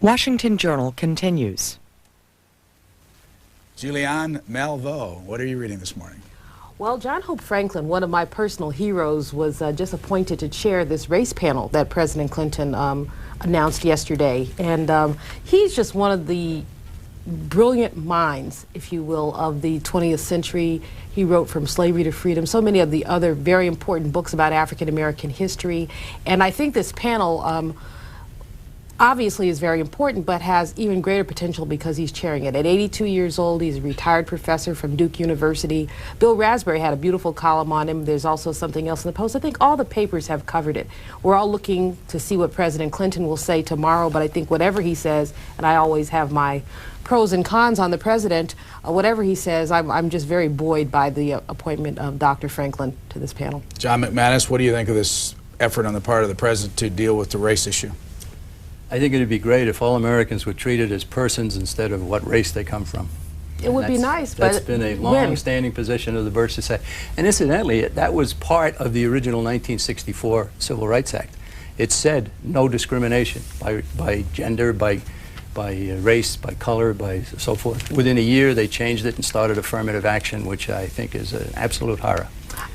Washington Journal continues. Julianne, Malveaux, what are you reading this morning? Well, John Hope Franklin, one of my personal heroes, was just appointed to chair this race panel that President Clinton announced yesterday. And he's just one of the brilliant minds, if you will, of the 20th century. He wrote From Slavery to Freedom, so many of the other very important books about African American history. And I think this panel obviously is very important, but has even greater potential because he's chairing it. At 82 years old, he's a retired professor from Duke University. Bill Raspberry had a beautiful column on him. There's also something else in the Post. I think all the papers have covered it. We're all looking to see what President Clinton will say tomorrow, but I think whatever he says, and I always have my pros and cons on the president, whatever he says, I'm just very buoyed by the appointment of Dr. Franklin to this panel. John McManus, what do you think of this effort on the part of the president to deal with the race issue? I think it would be great if all Americans were treated as persons instead of what race they come from. It would be nice, but that's been a long-standing position of the Birch Society. And incidentally, that was part of the original 1964 Civil Rights Act. It said no discrimination by gender, by race, by color, by so forth. Within a year, they changed it and started affirmative action, which I think is an absolute horror.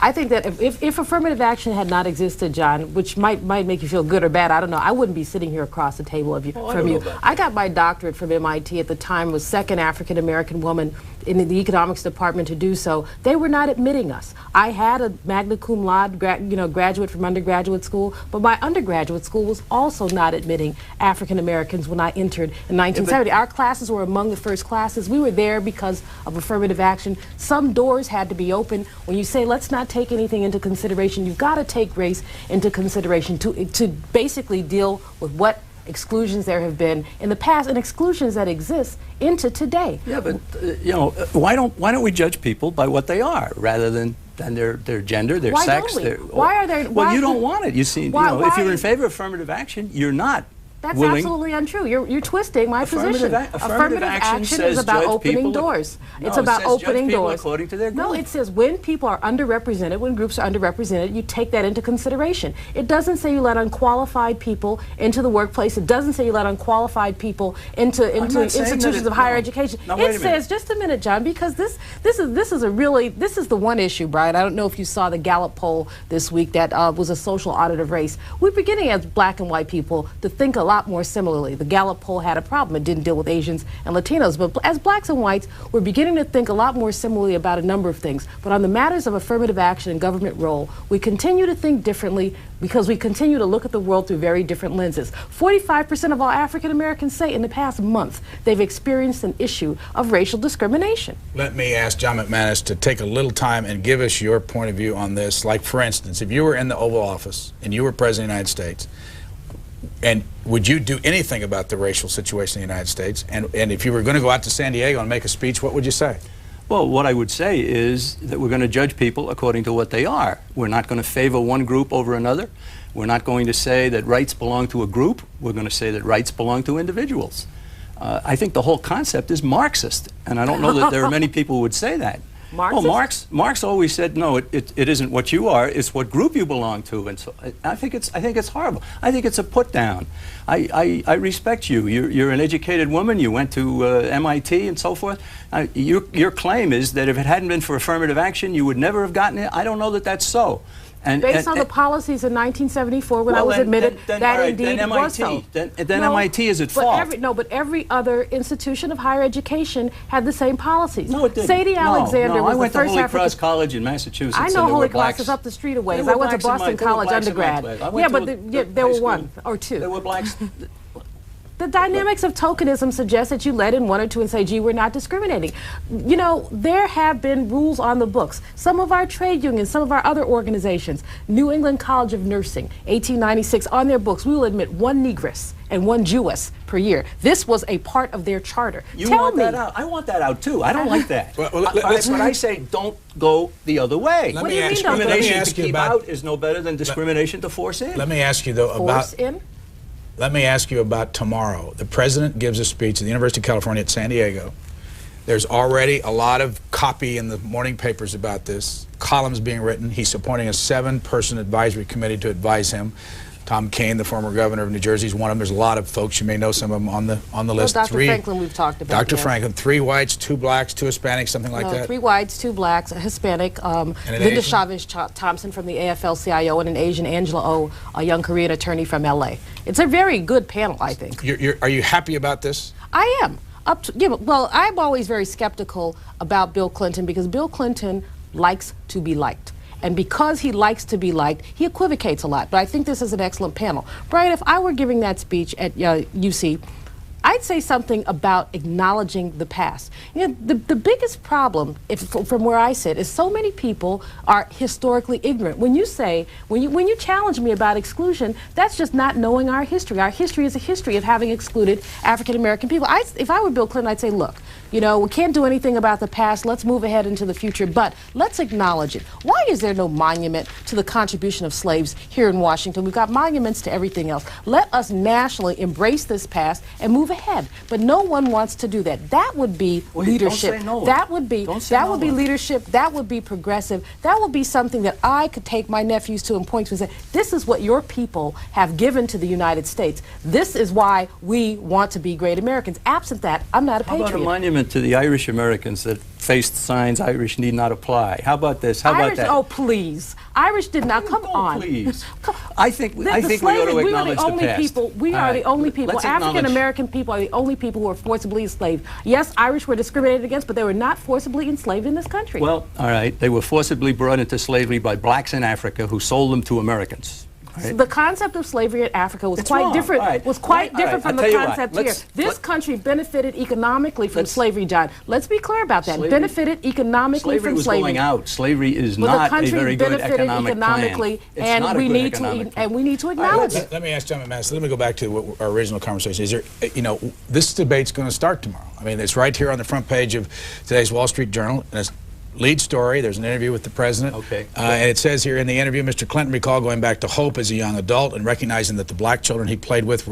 I think that if affirmative action had not existed, John, which might make you feel good or bad, I don't know, I wouldn't be sitting here across the table from you. I got my doctorate from MIT at the time, was second African-American woman in the economics department to do so. They were not admitting us. I had a magna cum laude graduate from undergraduate school, but my undergraduate school was also not admitting African Americans when I entered in 1970. Our classes were among the first classes. We were there because of affirmative action. Some doors had to be open. When you say let's not take anything into consideration, you've got to take race into consideration to basically deal with what exclusions there have been in the past and exclusions that exist into today. Yeah, but you know, why don't we judge people by what they are rather than their gender, their sex? Why are there? Well, you don't want it. You see, if you're in favor of affirmative action, you're not. That's absolutely untrue. You're twisting my position. Affirmative action is about opening doors. It's about opening doors. According to their group. No, it says when people are underrepresented, when groups are underrepresented, you take that into consideration. It doesn't say you let unqualified people into the workplace. It doesn't say you let unqualified people into institutions of higher education. It says, just a minute, John, because this is the one issue, Brian. I don't know if you saw the Gallup poll this week that was a social audit of race. We're beginning as black and white people to think a lot more similarly. The Gallup poll had a problem. It didn't deal with Asians and Latinos. But as blacks and whites, we're beginning to think a lot more similarly about a number of things. But on the matters of affirmative action and government role, we continue to think differently because we continue to look at the world through very different lenses. 45% of all African Americans say in the past month they've experienced an issue of racial discrimination. Let me ask John McManus to take a little time and give us your point of view on this. Like, for instance, if you were in the Oval Office and you were President of the United States, and would you do anything about the racial situation in the United States? And if you were going to go out to San Diego and make a speech, what would you say? Well, what I would say is that we're going to judge people according to what they are. We're not going to favor one group over another. We're not going to say that rights belong to a group. We're going to say that rights belong to individuals. I think the whole concept is Marxist, and I don't know that there are many people who would say that. Marxist? Well, Marx always said, no, it isn't what you are, it's what group you belong to. And so I think it's horrible. I think it's a put down. I respect you. You're an educated woman. You went to MIT and so forth. Your claim is that if it hadn't been for affirmative action, you would never have gotten it. I don't know that that's so. Based on the policies in 1974 when I was admitted, that indeed was so. Then MIT is at fault. But every other institution of higher education had the same policies. No, it didn't. Sadie Alexander was I went the first to Holy Cross College in Massachusetts. I know Holy Cross is up the street a ways. I went to Boston College undergrad. Yeah, but there were one or two. There were blacks. The dynamics of tokenism suggest that you let in one or two and say, gee, we're not discriminating. You know, there have been rules on the books. Some of our trade unions, some of our other organizations, New England College of Nursing, 1896, on their books, we will admit one Negress and one Jewess per year. This was a part of their charter. You want that out? I want that out too. I don't like that. But I say don't go the other way. What do you mean discrimination to keep out is no better than discrimination to force in. Let me ask you though about... Force in? Let me ask you about tomorrow. The president gives a speech at the University of California at San Diego. There's already a lot of copy in the morning papers about this, columns being written. He's appointing a 7-person advisory committee to advise him. Tom Kean, the former governor of New Jersey, is one of them. There's a lot of folks. You may know some of them on the list. Dr. Franklin we've talked about. Dr. Franklin, 3 whites, 2 blacks, 2 Hispanics, something like that? 3 whites, 2 blacks, a Hispanic, Linda Chavez Thompson from the AFL-CIO, and an Asian, Angela Oh, a young Korean attorney from L.A. It's a very good panel, I think. Are you happy about this? I am. Well, I'm always very skeptical about Bill Clinton because Bill Clinton likes to be liked. And because he likes to be liked, he equivocates a lot. But I think this is an excellent panel. Brian, if I were giving that speech at UC, I'd say something about acknowledging the past. You know, the biggest problem, from where I sit, is so many people are historically ignorant. When you challenge me about exclusion, that's just not knowing our history. Our history is a history of having excluded African American people. If I were Bill Clinton, I'd say, look, you know, we can't do anything about the past. Let's move ahead into the future, but let's acknowledge it. Why is there no monument to the contribution of slaves here in Washington? We've got monuments to everything else. Let us nationally embrace this past and move ahead. But no one wants to do that. That would be leadership. Don't say no. That would be leadership. That would be progressive. That would be something that I could take my nephews to and point to and say, this is what your people have given to the United States. This is why we want to be great Americans. Absent that, I'm not a patriot. How about a monument to the Irish Americans that faced signs Irish need not apply? How about this? How about that? Oh, please. Irish did not. Come on. Please. I think we ought to acknowledge the past. We are the only people. African American people are the only people who are forcibly enslaved. Yes, Irish were discriminated against, but they were not forcibly enslaved in this country. Well, all right. They were forcibly brought into slavery by blacks in Africa who sold them to Americans. Right. So the concept of slavery in Africa was quite different. Right. Was quite different from the concept here. This country benefited economically from slavery, John. Let's be clear about that. Benefited economically from slavery. Slavery was going out. Slavery is not a very good economic plan. And we need to acknowledge it. Let me ask John McManus. Let me go back to our original conversation. Is there, you know, this debate's going to start tomorrow. I mean, it's right here on the front page of today's Wall Street Journal. And it's lead story. There's an interview with the president. Okay. And it says here in the interview, Mr. Clinton recalled going back to hope as a young adult and recognizing that the black children he played with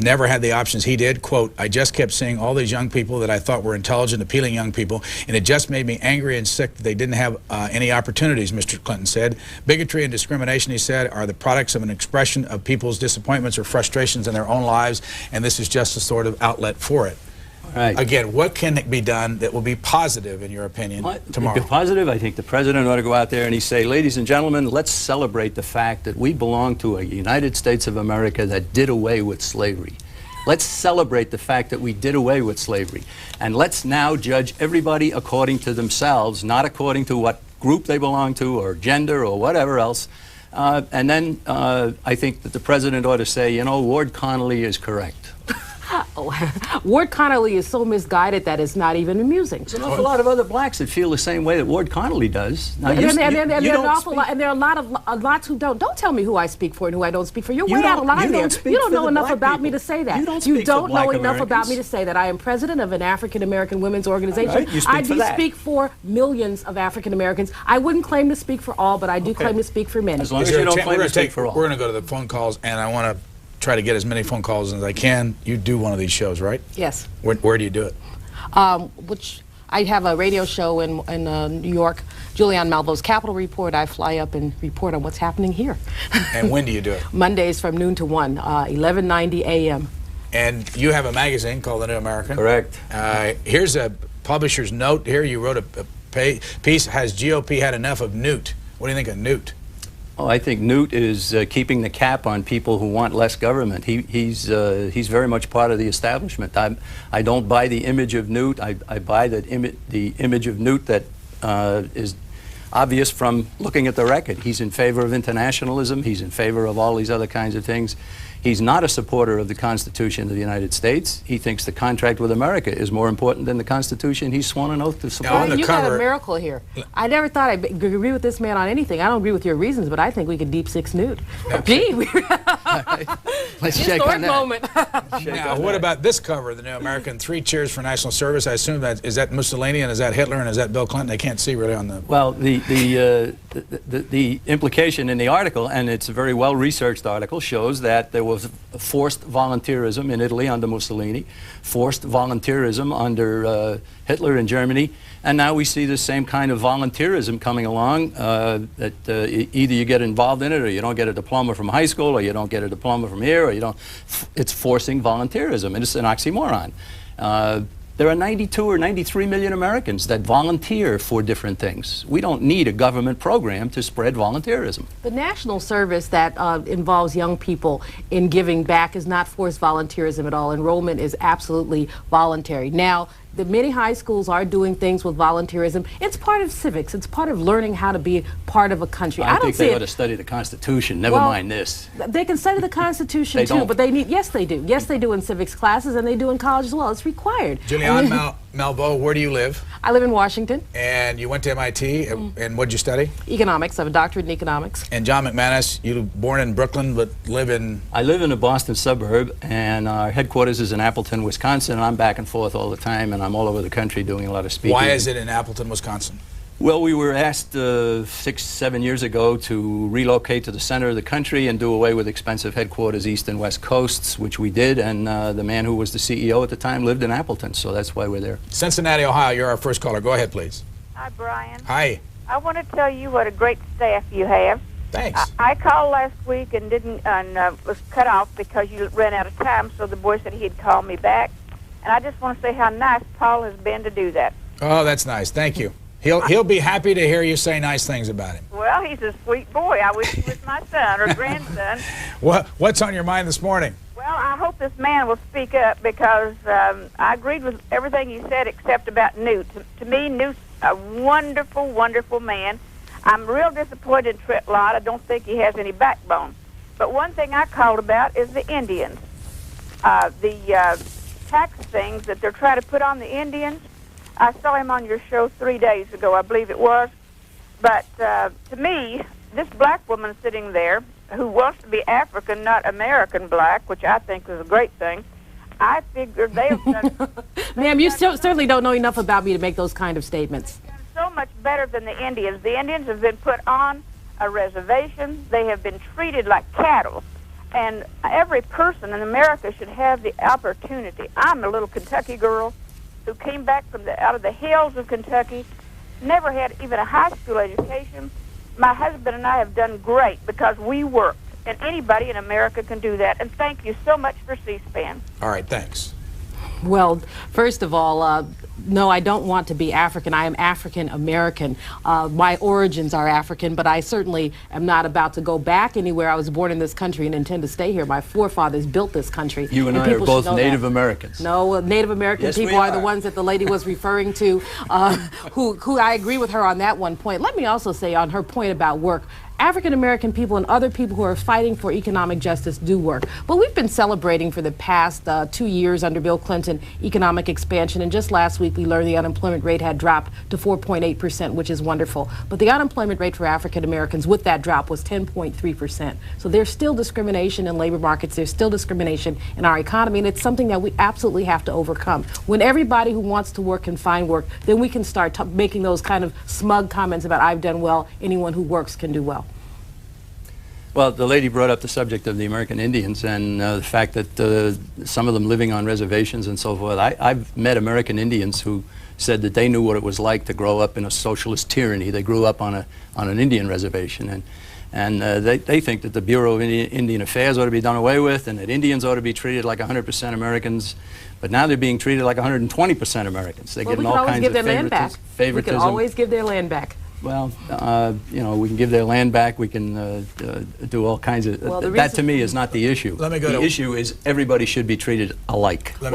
never had the options he did. Quote, I just kept seeing all these young people that I thought were intelligent, appealing young people, and it just made me angry and sick that they didn't have any opportunities, Mr. Clinton said. Bigotry and discrimination, he said, are the products of an expression of people's disappointments or frustrations in their own lives, and this is just a sort of outlet for it. Right. Again, what can be done that will be positive, in your opinion, tomorrow? To be positive, I think the president ought to go out there and he say, ladies and gentlemen, let's celebrate the fact that we belong to a United States of America that did away with slavery. Let's celebrate the fact that we did away with slavery. And let's now judge everybody according to themselves, not according to what group they belong to or gender or whatever else. And then I think that the president ought to say, you know, Ward Connolly is correct. Ward Connolly is so misguided that it's not even amusing. There's an awful lot of other blacks that feel the same way that Ward Connolly does. Now, and there are a lot who don't. Don't tell me who I speak for and who I don't speak for. You're way out of line there. You don't know enough about me to say that. You don't know enough about me to say that. I am president of an African American women's organization. I do speak for millions of African Americans. I wouldn't claim to speak for all, but I do claim to speak for many. As long as you don't claim to speak for all. We're going to go to the phone calls, and I want to try to get as many phone calls as I can. You do one of these shows, right? Yes. Where do you do it? Which I have a radio show in New York, Julianne Malveaux's Capital Report. I fly up and report on what's happening here. And when do you do it? Mondays from noon to 1, 11:90 a.m. And you have a magazine called The New American. Correct. Here's a publisher's note here. You wrote a piece, has GOP had enough of Newt? What do you think of Newt? Oh, I think Newt is keeping the cap on people who want less government. He's very much part of the establishment. I don't buy the image of Newt. I buy the image of Newt that is obvious from looking at the record. He's in favor of internationalism. He's in favor of all these other kinds of things. He's not a supporter of the Constitution of the United States. He thinks the contract with America is more important than the Constitution he's sworn an ooth to support. You got a miracle here. I never thought I'd agree with this man on anything. I don't agree with your reasons, but I think we could deep six Newt. Gee, let's shake on that. Moment. Now, what about this cover of The New American? 3 cheers for national service. I assume that is that Mussolini and is that Hitler and is that Bill Clinton? They can't see really on the. Well, the implication in the article, and it's a very well researched article, shows that there was forced volunteerism in Italy under Mussolini, forced volunteerism under Hitler in Germany, and now we see the same kind of volunteerism coming along, that either you get involved in it or you don't get a diploma from high school, or you don't get a diploma from here, or you don't. It's forcing volunteerism, and it's an oxymoron. There are 92 or 93 million Americans that volunteer for different things. We don't need a government program to spread volunteerism. The national service that involves young people in giving back is not forced volunteerism at all. Enrollment is absolutely voluntary. Now, the many high schools are doing things with volunteerism. It's part of civics. It's part of learning how to be part of a country. I think they ought to study the Constitution. Never mind this. They can study the Constitution too, but they need. Yes, they do. Yes, they do in civics classes, and they do in college as well. It's required. Julianne, Malveaux, where do you live? I live in Washington. And you went to MIT, and what did you study? Economics. I have a doctorate in economics. And John McManus, you were born in Brooklyn, but live in? I live in a Boston suburb, and our headquarters is in Appleton, Wisconsin, and I'm back and forth all the time, and I'm all over the country doing a lot of speaking. Why is it in Appleton, Wisconsin? Well, we were asked 6, 7 years ago to relocate to the center of the country and do away with expensive headquarters east and west coasts, which we did, and the man who was the CEO at the time lived in Appleton, so that's why we're there. Cincinnati, Ohio, you're our first caller. Go ahead, please. Hi, Brian. Hi. I want to tell you what a great staff you have. Thanks. I called last week and was cut off because you ran out of time, so the boy said he'd call me back. And I just want to say how nice Paul has been to do that. Oh, that's nice. Thank you. He'll be happy to hear you say nice things about him. Well, he's a sweet boy. I wish he was my son or grandson. What's on your mind this morning? Well, I hope this man will speak up because I agreed with everything he said except about Newt. To me, Newt's a wonderful, wonderful man. I'm real disappointed in Trent Lott. I don't think he has any backbone. But one thing I called about is the Indians. The tax things that they're trying to put on the Indians. I saw him on your show 3 days ago, I believe it was. But to me, this black woman sitting there who wants to be African, not American black, which I think is a great thing, I figured they have done... Ma'am, you certainly don't know enough about me to make those kind of statements. They've done so much better than the Indians. The Indians have been put on a reservation. They have been treated like cattle. And every person in America should have the opportunity. I'm a little Kentucky girl who came back from out of the hills of Kentucky, never had even a high school education. My husband and I have done great because we worked, and anybody in America can do that. And thank you so much for C-SPAN. All right, thanks. Well, first of all, no, I don't want to be African. I am African American. My origins are African, but I certainly am not about to go back anywhere. I was born in this country and intend to stay here. My forefathers built this country. You and I are both Native Americans. No, Native American Yes, people are the ones that the lady was referring to, who I agree with her on that one point. Let me also say on her point about work, African American people and other people who are fighting for economic justice do work. But we've been celebrating for the past 2 years under Bill Clinton economic expansion, and just last week we learned the unemployment rate had dropped to 4.8%, which is wonderful. But the unemployment rate for African Americans with that drop was 10.3%. So there's still discrimination in labor markets, there's still discrimination in our economy, and it's something that we absolutely have to overcome. When everybody who wants to work can find work, then we can start making those kind of smug comments about I've done well, anyone who works can do well. Well, the lady brought up the subject of the American Indians and the fact that some of them living on reservations and so forth. I've met American Indians who said that they knew what it was like to grow up in a socialist tyranny. They grew up on an Indian reservation, and they think that the Bureau of Indian Affairs ought to be done away with, and that Indians ought to be treated like 100% Americans. But now they're being treated like 100% Americans. They're getting all kinds of favoritism. We can always give their land back. Well, you know, we can give their land back. We can do all kinds of. Well, that to me is not the issue. The issue is everybody should be treated alike. We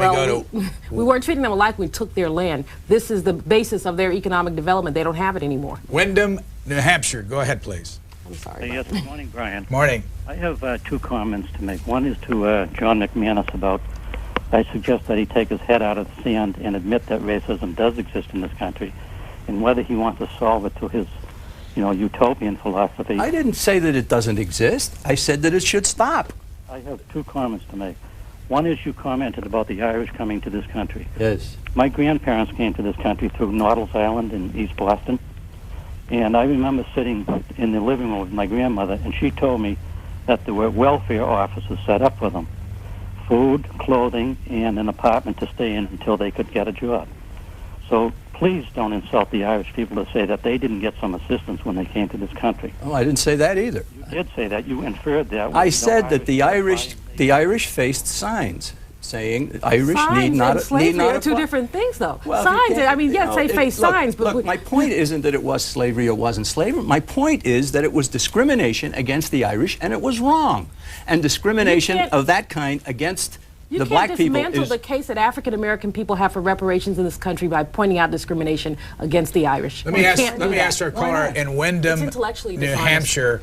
weren't treating them alike. We took their land. This is the basis of their economic development. They don't have it anymore. Windham, New Hampshire. Go ahead, please. I'm sorry. Yes. Good morning, Brian. Morning. I have 2 comments to make. One is to John McManus about. I suggest that he take his head out of the sand and admit that racism does exist in this country. And whether he wants to solve it to his, you know, utopian philosophy. I didn't say that it doesn't exist. I said that it should stop. I have 2 comments to make. One is you commented about the Irish coming to this country. Yes. My grandparents came to this country through Nautilus Island in East Boston. And I remember sitting in the living room with my grandmother, and she told me that there were welfare offices set up for them. Food, clothing, and an apartment to stay in until they could get a job. So please don't insult the Irish people to say that they didn't get some assistance when they came to this country. Oh, I didn't say that either. You did say that. You inferred that. I said that the Irish faced signs saying Irish signs need not and slavery are two apply. different things, though. Well, signs. I mean, yes, they face look, signs, but look, my point isn't that it was slavery or wasn't slavery. My point is that it was discrimination against the Irish, and it was wrong. And discrimination of that kind against the black people You can't dismantle the case that African American people have for reparations in this country by pointing out discrimination against the Irish. Let me ask our caller in Windham, New Hampshire,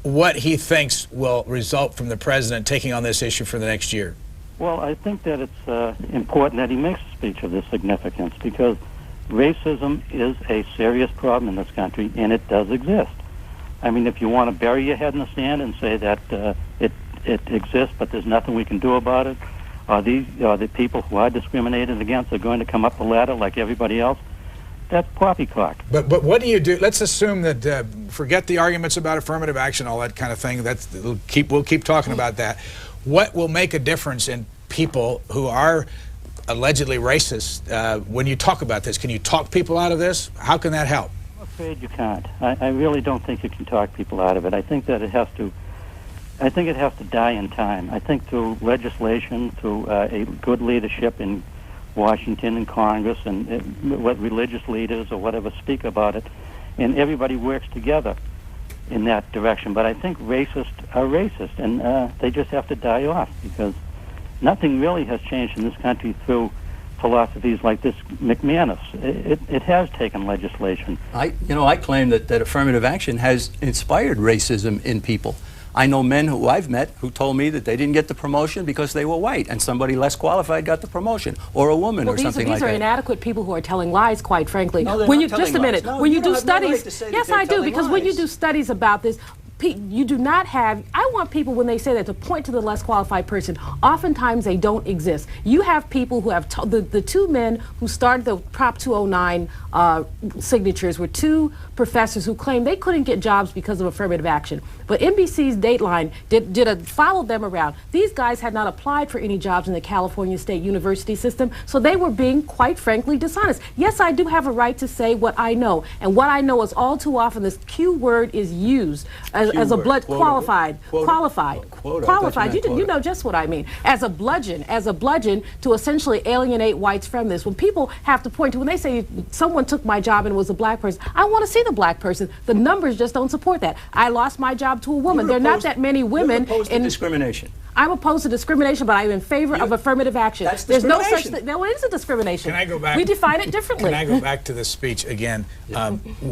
what he thinks will result from the president taking on this issue for the next year. Well, I think that it's important that he makes a speech of this significance, because racism is a serious problem in this country, and it does exist. I mean, if you want to bury your head in the sand and say that it exists, but there's nothing we can do about it, or the people who are discriminated against are going to come up the ladder like everybody else, that's poppycock. But what do you do? Let's assume that forget the arguments about affirmative action, all that kind of thing. We'll keep talking about that. What will make a difference in people who are allegedly racist when you talk about this? Can you talk people out of this? How can that help? I'm afraid you can't. I really don't think you can talk people out of it. I think that it has to. I think it has to die in time. I think through legislation, through a good leadership in Washington and Congress, and what religious leaders or whatever speak about it, and everybody works together in that direction. But I think racists are racist, and they just have to die off, because nothing really has changed in this country through philosophies like this McManus. It has taken legislation. I claim that affirmative action has inspired racism in people. I know men who I've met who told me that they didn't get the promotion because they were white, and somebody less qualified got the promotion, or a woman, or something like that. These are inadequate people who are telling lies, quite frankly. No, when not you just a minute, lies. No, when you do have no right studies, to say yes, that I do, because lies. when you do studies about this, you do not have, I want people, when they say that, to point to the less qualified person. Oftentimes they don't exist. You have people who have, the two men who started the Prop 209 signatures were two professors who claimed they couldn't get jobs because of affirmative action. But NBC's Dateline followed them around. These guys had not applied for any jobs in the California State University system, so they were being, quite frankly, dishonest. Yes, I do have a right to say what I know, and what I know is all too often this Q word is used as a blood qualified. You know just what I mean. As a bludgeon to essentially alienate whites from this. When people have to point to, when they say someone took my job and it was a black person, I want to see the black person. The numbers just don't support that. I lost my job to a woman. There are not that many women. You're opposed to discrimination. I'm opposed to discrimination, but I'm in favor of affirmative action. That's There's no such discrimination. thing. No, it is a discrimination. Can I go back? We define it differently. Can I go back to the speech again?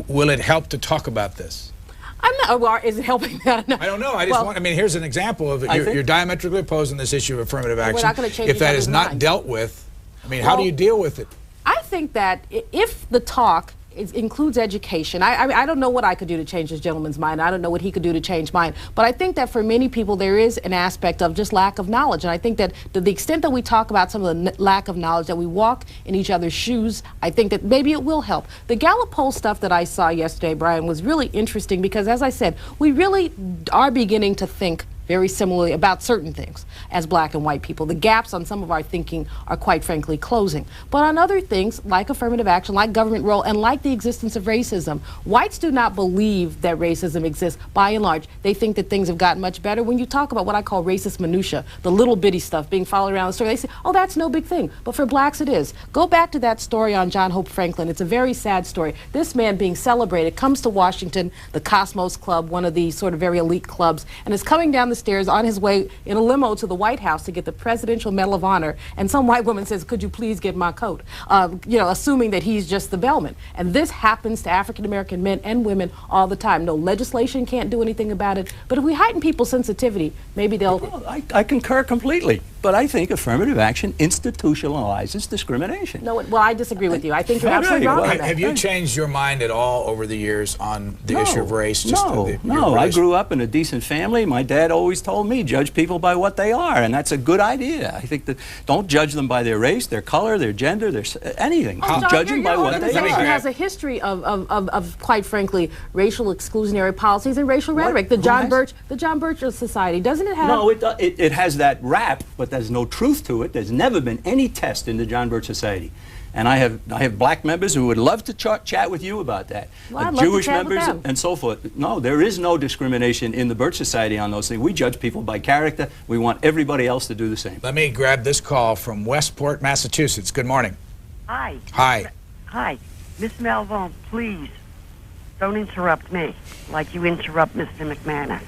Will it help to talk about this? I'm not. Well, is it helping that? No. I don't know. I mean, here's an example of it. You're diametrically opposed on this issue of affirmative action. We're not going to change if that each is other's not minds. dealt with, I mean, how do you deal with it? I think that if the talk includes education, I don't know what I could do to change this gentleman's mind. I don't know what he could do to change mine. But I think that for many people there is an aspect of just lack of knowledge. And I think that to the extent that we talk about some of the lack of knowledge, that we walk in each other's shoes, I think that maybe it will help. The Gallup poll stuff that I saw yesterday, Brian, was really interesting because, as I said, we really are beginning to think very similarly about certain things as black and white people. The gaps on some of our thinking are quite frankly closing. But on other things, like affirmative action, like government role, and like the existence of racism, whites do not believe that racism exists by and large. They think that things have gotten much better. When you talk about what I call racist minutia, the little bitty stuff being followed around the store, they say, oh, that's no big thing. But for blacks it is. Go back to that story on John Hope Franklin. It's a very sad story. This man being celebrated comes to Washington, the Cosmos Club, one of the sort of very elite clubs, and is coming down the stairs on his way in a limo to the White House to get the Presidential Medal of Honor, and some white woman says, could you please get my coat? Assuming that he's just the bellman. And this happens to African-American men and women all the time. No legislation can't do anything about it, but if we heighten people's sensitivity, maybe they'll... Well, I concur completely. But I think affirmative action institutionalizes discrimination. No, well, I disagree with you. I think you're absolutely wrong on that. Have you changed your mind at all over the years on the issue of race? No. I grew up in a decent family. My dad always told me, judge people by what they are, and that's a good idea. I think that don't judge them by their race, their color, their gender, anything. John, Judge them by what they are. Your organization has a history of, quite frankly, racial exclusionary policies and racial rhetoric. The John Birch Society, doesn't it have? No, it has that rap, but there's no truth to it. There's never been any test in the John Birch Society. And I have black members who would love to chat with you about that. Well, Jewish members and so forth. No, there is no discrimination in the Birch Society on those things. We judge people by character. We want everybody else to do the same. Let me grab this call from Westport, Massachusetts. Good morning. Hi. Hi. Hi. Miss Malveaux, please don't interrupt me like you interrupt Mr. McManus.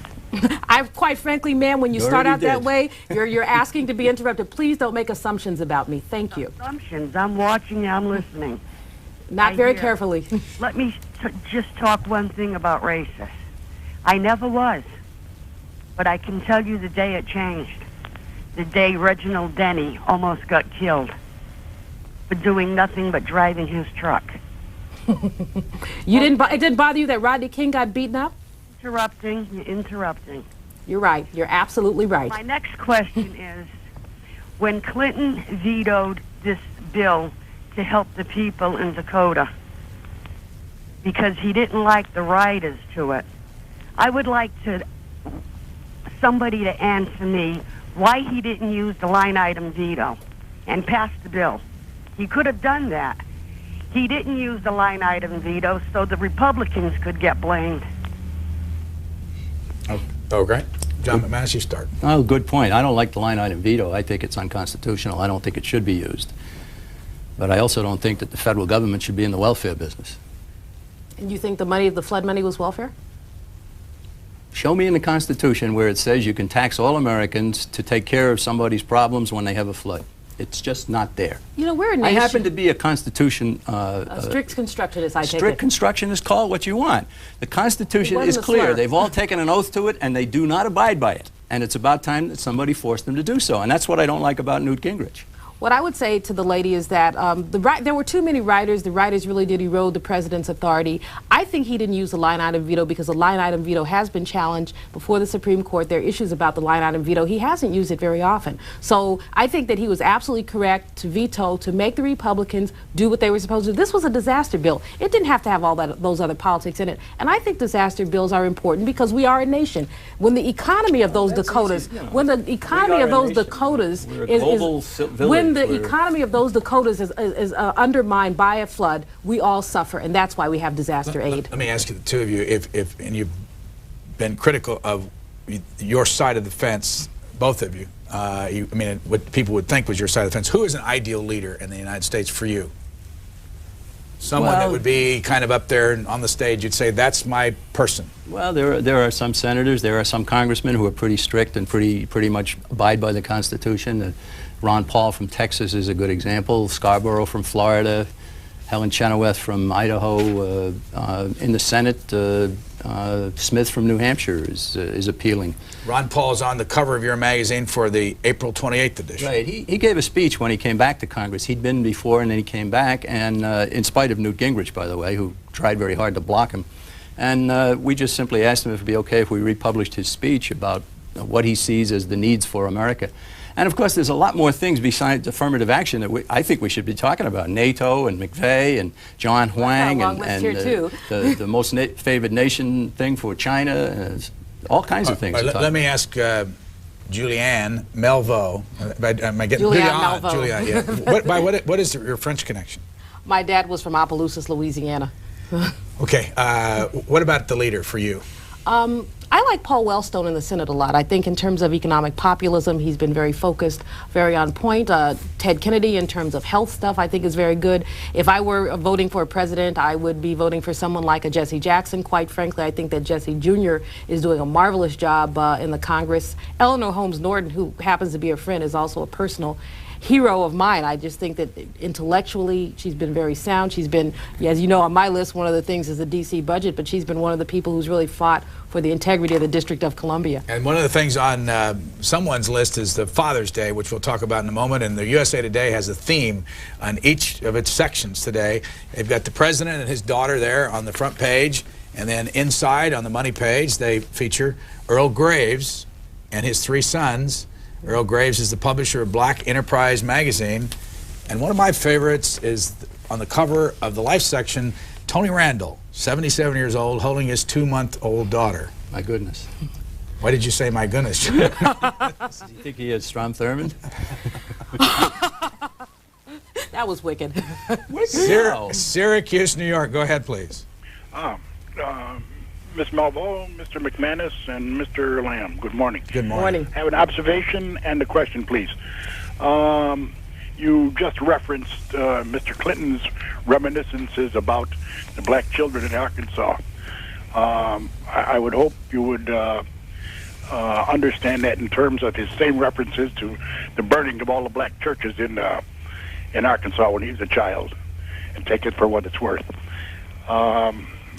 Quite frankly, ma'am, when you start out that way, you're asking to be interrupted. Please don't make assumptions about me. Thank you. Assumptions. I'm watching, I'm listening. Not very carefully. Let me just talk one thing about racist. I never was. But I can tell you the day it changed. The day Reginald Denny almost got killed for doing nothing but driving his truck. It didn't bother you that Rodney King got beaten up? Interrupting. You're interrupting. You're right. You're absolutely right. My next question is, when Clinton vetoed this bill to help the people in Dakota because he didn't like the riders to it, I would like somebody to answer me why he didn't use the line item veto and pass the bill. He could have done that. He didn't use the line item veto so the Republicans could get blamed. Okay. John McManus, you start. Oh, good point. I don't like the line item veto. I think it's unconstitutional. I don't think it should be used. But I also don't think that the federal government should be in the welfare business. And you think the flood money was welfare? Show me in the Constitution where it says you can tax all Americans to take care of somebody's problems when they have a flood. It's just not there. You know, we're a nation. I happen to be a Constitution... a strict constructionist, I take it. Strict constructionist, call it what you want. The Constitution is clear. They've all taken an oath to it, and they do not abide by it. And it's about time that somebody forced them to do so. And that's what I don't like about Newt Gingrich. What I would say to the lady is that there were too many writers. The writers really did erode the president's authority. I think he didn't use the line item veto because the line item veto has been challenged before the Supreme Court. There are issues about the line item veto. He hasn't used it very often. So I think that he was absolutely correct to veto, to make the Republicans do what they were supposed to do. This was a disaster bill. It didn't have to have all those other politics in it. And I think disaster bills are important because we are a nation. When the economy of those Dakotas, when the economy of those Dakotas when the economy of those Dakotas is undermined by a flood, we all suffer, and that's why we have disaster aid. Let me ask you, the two of you, and you've been critical of your side of the fence, both of you. I mean, what people would think was your side of the fence. Who is an ideal leader in the United States for you? Someone that would be kind of up there on the stage, you'd say, that's my person. Well, there are some senators, there are some congressmen who are pretty strict and pretty much abide by the Constitution. Ron Paul from Texas is a good example. Scarborough from Florida, Helen Chenoweth from Idaho. In the Senate, Smith from New Hampshire is appealing. Ron Paul is on the cover of your magazine for the April 28th edition. Right. He gave a speech when he came back to Congress. He'd been before and then he came back, and in spite of Newt Gingrich, by the way, who tried very hard to block him. And we just simply asked him if it would be okay if we republished his speech about what he sees as the needs for America. And of course, there's a lot more things besides affirmative action that I think we should be talking about. NATO and McVeigh and John Huang and the most favored nation thing for China. All kinds of things. Let me ask Julianne Malveaux. Am I getting Julianne Malveaux. Julianne, yeah. What is your French connection? My dad was from Opelousas, Louisiana. Okay. What about the leader for you? I like Paul Wellstone in the Senate a lot. I think in terms of economic populism, he's been very focused, very on point. Ted Kennedy, in terms of health stuff, I think is very good. If I were voting for a president, I would be voting for someone like a Jesse Jackson. Quite frankly, I think that Jesse Jr. is doing a marvelous job in the Congress. Eleanor Holmes Norton, who happens to be a friend, is also a personal. hero of mine. I just think that intellectually she's been very sound. She's been, as you know, on my list, one of the things is the D.C. budget, but she's been one of the people who's really fought for the integrity of the District of Columbia. And one of the things on someone's list is the Father's Day, which we'll talk about in a moment. And the USA Today has a theme on each of its sections today. They've got the president and his daughter there on the front page. And then inside on the money page, they feature Earl Graves and his 3 sons. Earl Graves is the publisher of Black Enterprise magazine. And one of my favorites is on the cover of the Life section, Tony Randall, 77 years old, holding his 2-month-old daughter. My goodness. Why did you say my goodness? Do you think he had Strom Thurmond? That was wicked. Syracuse, New York. Go ahead, please. Ms. Malveaux, Mr. McManus, and Mr. Lamb. Good morning. Good morning. I have an observation and a question, please. You just referenced Mr. Clinton's reminiscences about the black children in Arkansas. I would hope you would understand that in terms of his same references to the burning of all the black churches in Arkansas when he was a child, and take it for what it's worth.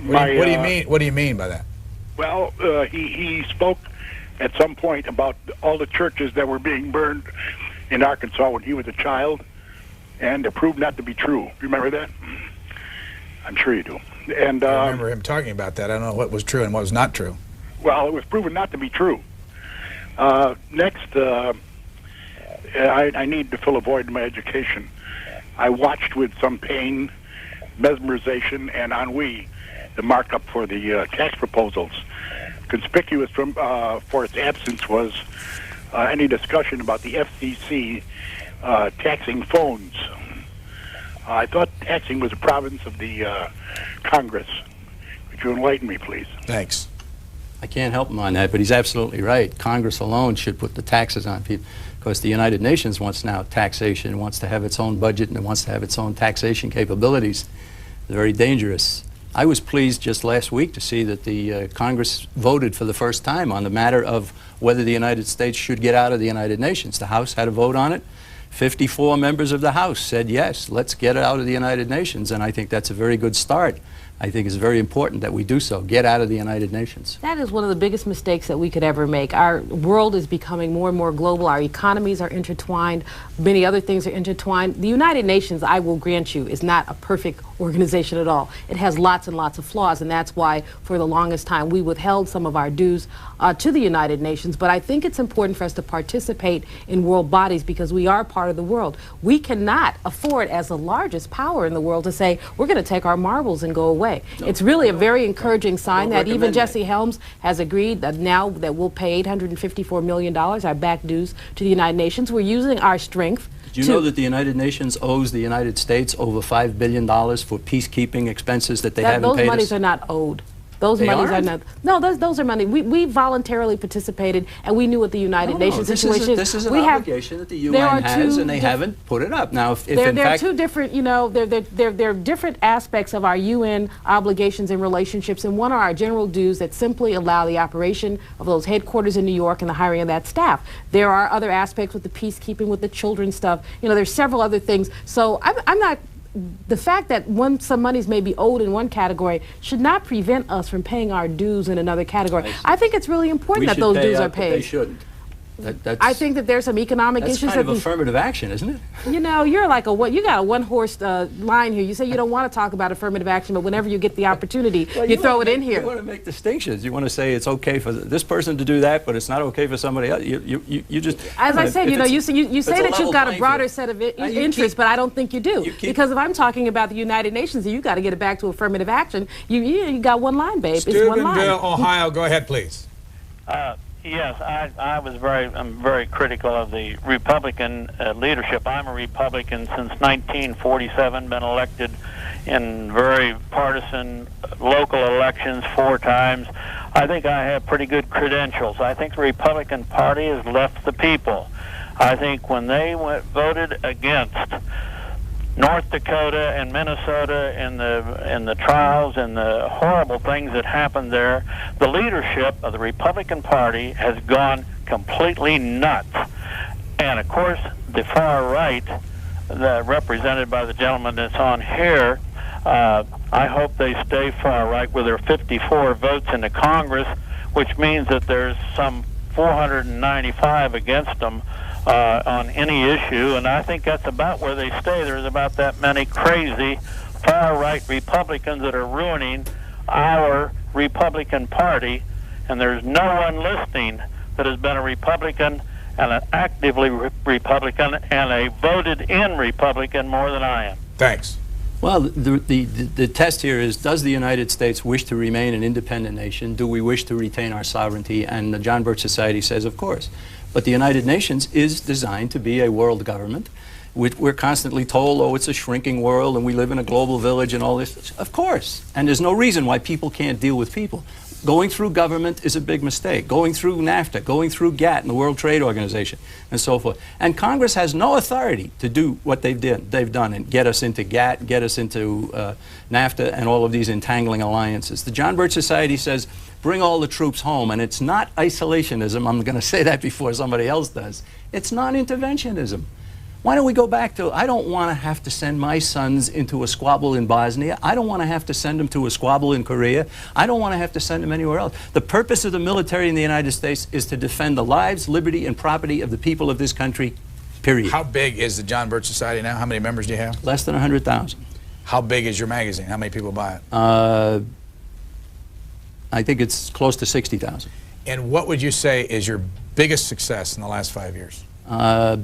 What do you mean? What do you mean by that? Well, he spoke at some point about all the churches that were being burned in Arkansas when he was a child, and it proved not to be true. Remember that? I'm sure you do. And I remember him talking about that. I don't know what was true and what was not true. Well, it was proven not to be true. Next, I need to fill a void in my education. I watched with some pain, mesmerization, and ennui the markup for the tax proposals. Conspicuous for its absence was any discussion about the FCC taxing phones. I thought taxing was a province of the Congress. Could you enlighten me, please? Thanks. I can't help him on that, but he's absolutely right. Congress alone should put the taxes on people. Because the United Nations wants now taxation, wants to have its own budget, and it wants to have its own taxation capabilities. They're very dangerous. I was pleased just last week to see that the Congress voted for the first time on the matter of whether the United States should get out of the United Nations. The House had a vote on it. 54 members of the House said, yes, let's get out of the United Nations, and I think that's a very good start. I think it's very important that we do so, get out of the United Nations. That is one of the biggest mistakes that we could ever make. Our world is becoming more and more global. Our economies are intertwined. Many other things are intertwined. The United Nations, I will grant you, is not a perfect organization at all. It has lots and lots of flaws, and that's why for the longest time we withheld some of our dues to the United Nations. But I think it's important for us to participate in world bodies because we are part of the world. We cannot afford, as the largest power in the world, to say we're going to take our marbles and go away. No, it's really a very encouraging sign that even Jesse Helms has agreed that now that we'll pay $854 million, our back dues to the United Nations. We're using our strength. Did you know that the United Nations owes the United States over $5 billion for peacekeeping expenses that they haven't paid us? Those monies are not owed. Those monies are not. No, those are money. We voluntarily participated, and we knew what the United Nations situation is. This is an obligation that the UN has, and they haven't put it up. Now, if in there fact, are two different, there are different aspects of our UN obligations and relationships, and one are our general dues that simply allow the operation of those headquarters in New York and the hiring of that staff. There are other aspects with the peacekeeping, with the children's stuff. There's several other things. So I'm not. The fact that some monies may be owed in one category should not prevent us from paying our dues in another category. I think it's really important that those dues are paid. They shouldn't. I think that there's some economic issues. That's kind of affirmative action, isn't it? You're like you got a one-horse line here. You say you don't want to talk about affirmative action, but whenever you get the opportunity, you throw it in here. You want to make distinctions. You want to say it's okay for this person to do that, but it's not okay for somebody else. You just. As I said, you say that you've got a broader set of interests, but I don't think you do. Because if I'm talking about the United Nations, and you got to get it back to affirmative action. You got one line, babe. It's one line. Steubenville, Ohio. Go ahead, please. Yes, I'm very critical of the Republican leadership. I'm a Republican since 1947, been elected in very partisan local elections 4 times. I think I have pretty good credentials. I think the Republican Party has left the people. I think when they voted against North Dakota and Minnesota in the trials and the horrible things that happened there, the leadership of the Republican Party has gone completely nuts. And of course, the far right, represented by the gentleman that's on here, I hope they stay far right with their 54 votes in the Congress, which means that there's some 495 against them on any issue, and I think that's about where they stay. There's about that many crazy far-right Republicans that are ruining our Republican Party, and there's no one listening that has been a Republican and an actively Republican and a voted-in Republican more than I am. Thanks. Well, the test here is, does the United States wish to remain an independent nation? Do we wish to retain our sovereignty? And the John Birch Society says, of course. But the United Nations is designed to be a world government. We're constantly told, oh, it's a shrinking world and we live in a global village and all this. Of course. And there's no reason why people can't deal with people. Going through government is a big mistake. Going through NAFTA, going through GATT and the World Trade Organization, and so forth. And Congress has no authority to do what they've done and get us into GATT, get us into NAFTA and all of these entangling alliances. The John Birch Society says, bring all the troops home. And it's not isolationism. I'm going to say that before somebody else does. It's non-interventionism. Why don't we go back to, I don't want to have to send my sons into a squabble in Bosnia. I don't want to have to send them to a squabble in Korea. I don't want to have to send them anywhere else. The purpose of the military in the United States is to defend the lives, liberty, and property of the people of this country, period. How big is the John Birch Society now? How many members do you have? Less than 100,000. How big is your magazine? How many people buy it? I think it's close to 60,000. And what would you say is your biggest success in the last 5 years?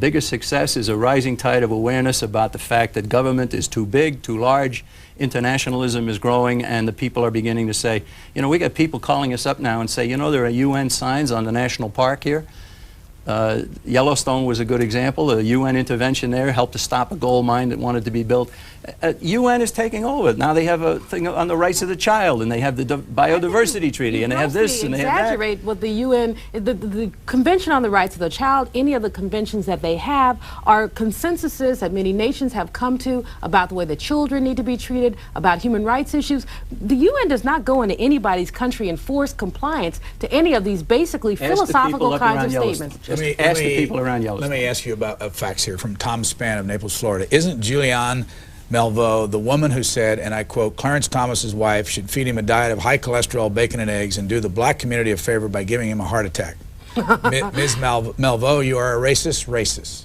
Biggest success is a rising tide of awareness about the fact that government is too big, too large, internationalism is growing, and the people are beginning to say, you know, we got people calling us up now and say, you know, there are UN signs on the national park here. Yellowstone was a good example. The UN intervention there helped to stop a gold mine that wanted to be built. UN is taking over. Now they have a thing on the rights of the child, and they have the biodiversity treaty, and they have this, and they have that. Exaggerate what the UN, the Convention on the Rights of the Child, any of the conventions that they have are consensuses that many nations have come to about the way that children need to be treated, about human rights issues. The UN does not go into anybody's country and force compliance to any of these basically philosophical kinds of statements. Ask the people around Yellowstone. Let me ask you about facts here from Tom Spann of Naples, Florida. Isn't Julianne Malveaux the woman who said, and I quote, Clarence Thomas's wife should feed him a diet of high cholesterol, bacon, and eggs and do the black community a favor by giving him a heart attack? Ms. Malveaux, you are a racist.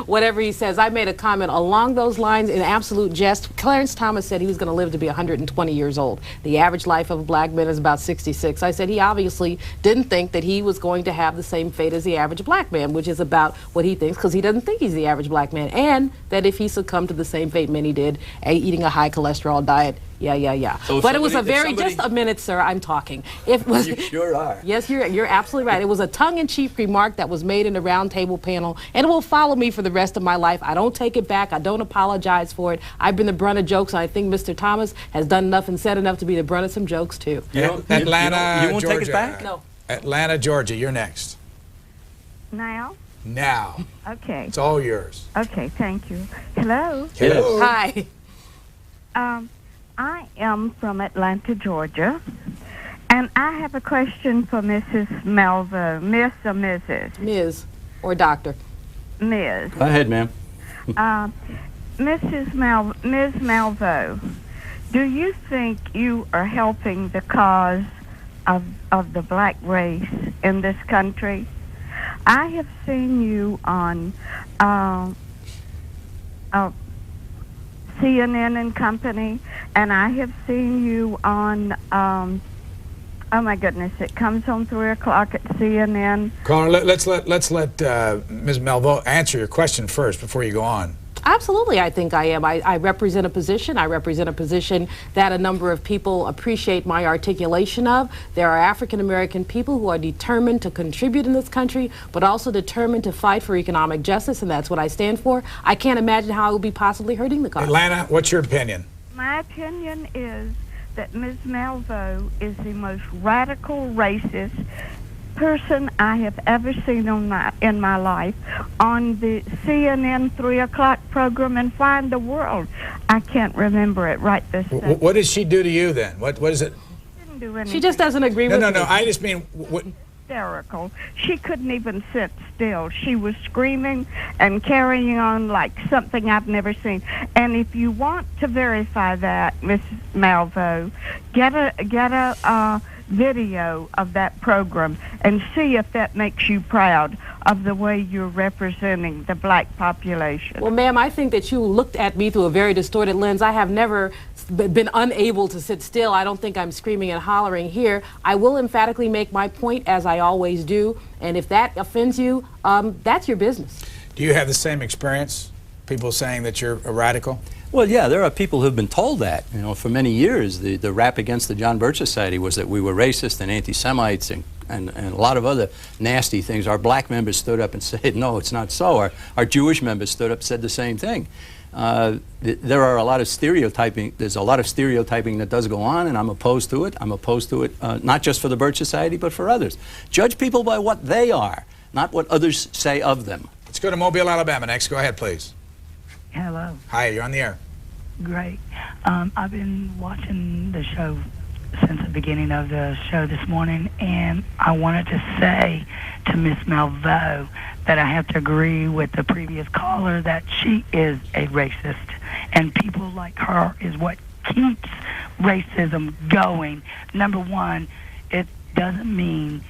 Whatever he says. I made a comment along those lines in absolute jest. Clarence Thomas said he was going to live to be 120 years old. The average life of a black man is about 66. I said he obviously didn't think that he was going to have the same fate as the average black man, which is about what he thinks, because he doesn't think he's the average black man, and that if he succummed to the same fate many did, eating a high cholesterol diet, yeah. So but it was a very, just a minute, sir, I'm talking. It was, you sure are. Yes, you're absolutely right. It was a tongue-in-cheek remark that was made in a roundtable panel, and it will follow me for the rest of my life. I don't take it back. I don't apologize for it. I've been the brunt of jokes, and I think Mr. Thomas has done enough and said enough to be the brunt of some jokes, too. Atlanta, you won't Georgia. take it back? No. Atlanta, Georgia, you're next. Now? Now. Okay. It's all yours. Okay, thank you. Hello? Hello. Hi. I am from Atlanta, Georgia, and I have a question for Mrs. Malveaux. Miss or Mrs.? Ms. or Doctor. Ms. Go ahead, ma'am. Ms. Malveaux, do you think you are helping the cause of the black race in this country? I have seen you on CNN and Company, and I have seen you on, oh my goodness, it comes on 3 o'clock at CNN. Caller, let's let Ms. Malveaux answer your question first before you go on. Absolutely, I think I am. I represent a position. I represent a position that a number of people appreciate my articulation of. There are African-American people who are determined to contribute in this country, but also determined to fight for economic justice, and that's what I stand for. I can't imagine how it would be possibly hurting the cause. Atlanta, what's your opinion? My opinion is that Ms. Malveaux is the most radical racist person I have ever seen in my life on the CNN 3 o'clock program and Find the World. I can't remember it right this second. What did she do to you then? What is it? She didn't do anything. She just doesn't agree with me. No, I just mean, hysterical. She couldn't even sit still. She was screaming and carrying on like something I've never seen. And if you want to verify that, Mrs. Malveaux, get a video of that program and see if that makes you proud of the way you're representing the black population. Well, ma'am, I think that you looked at me through a very distorted lens. I have never been unable to sit still. I don't think I'm screaming and hollering here. I will emphatically make my point, as I always do, and if that offends you, that's your business. Do you have the same experience? People saying that you're a radical? Well, yeah, there are people who've been told that. You know, for many years, the rap against the John Birch Society was that we were racist and anti-Semites and a lot of other nasty things. Our black members stood up and said, no, it's not so. Our Jewish members stood up and said the same thing. There are a lot of stereotyping. There's a lot of stereotyping that does go on, and I'm opposed to it. I'm opposed to it, not just for the Birch Society, but for others. Judge people by what they are, not what others say of them. Let's go to Mobile, Alabama next. Go ahead, please. Hello. Hi, you're on the air. Great. I've been watching the show since the beginning of the show this morning, and I wanted to say to Miss Malveaux that I have to agree with the previous caller that she is a racist, and people like her is what keeps racism going. Number one, it doesn't mean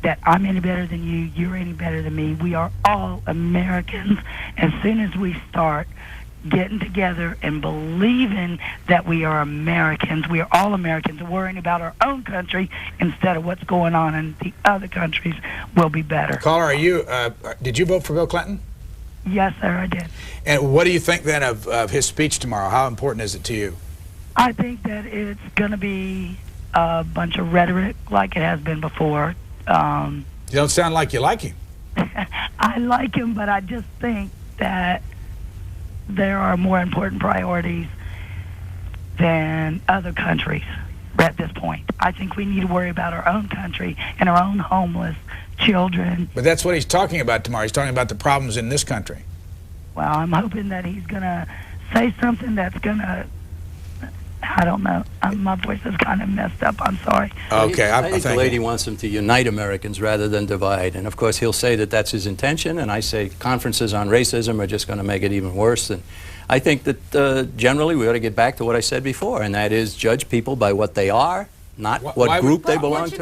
that I'm any better than you, you're any better than me. We are all Americans. As soon as we start getting together and believing that we are Americans, we are all Americans, worrying about our own country instead of what's going on in the other countries, will be better. Caller, are you, did you vote for Bill Clinton? Yes, sir, I did. And what do you think then of his speech tomorrow? How important is it to you? I think that it's going to be a bunch of rhetoric like it has been before. You don't sound like you like him. I like him, but I just think that there are more important priorities than other countries at this point. I think we need to worry about our own country and our own homeless children. But that's what he's talking about tomorrow. He's talking about the problems in this country. Well, I'm hoping that he's going to say something that's going to, I don't know. My voice is kind of messed up. I'm sorry. Okay, I think the lady wants him to unite Americans rather than divide. And, of course, he'll say that that's his intention. And I say conferences on racism are just going to make it even worse. And I think that generally we ought to get back to what I said before, and that is judge people by what they are, not what group they belong to.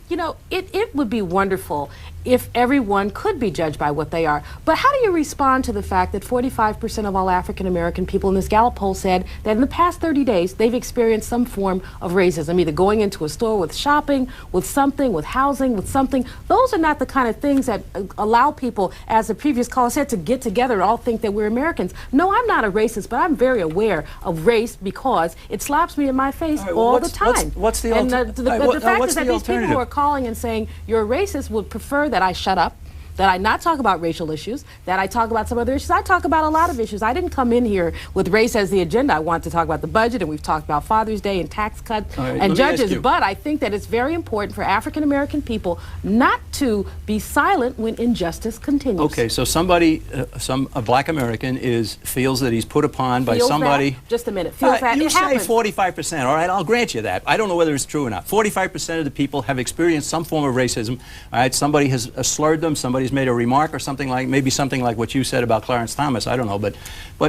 You know what? It would be wonderful if everyone could be judged by what they are. But how do you respond to the fact that 45% of all African American people in this Gallup poll said that in the past 30 days they've experienced some form of racism, either going into a store with shopping, with something, with housing, with something? Those are not the kind of things that allow people, as the previous caller said, to get together and all think that we're Americans. No, I'm not a racist, but I'm very aware of race because it slaps me in my face all the time. What's the alternative? The fact is that these people who are calling and saying you're a racist would prefer that I shut up, that I not talk about racial issues, that I talk about some other issues. I talk about a lot of issues. I didn't come in here with race as the agenda. I want to talk about the budget, and we've talked about Father's Day and tax cuts and judges. But I think that it's very important for African American people not to be silent when injustice continues. Okay, so somebody, a black American feels that he's put upon by somebody. That, just a minute. Feels that you it say happens. 45%. All right, I'll grant you that. I don't know whether it's true or not. 45% of the people have experienced some form of racism. All right, somebody has slurred them. Somebody's made a remark or something like, maybe something like what you said about Clarence Thomas. I don't know, but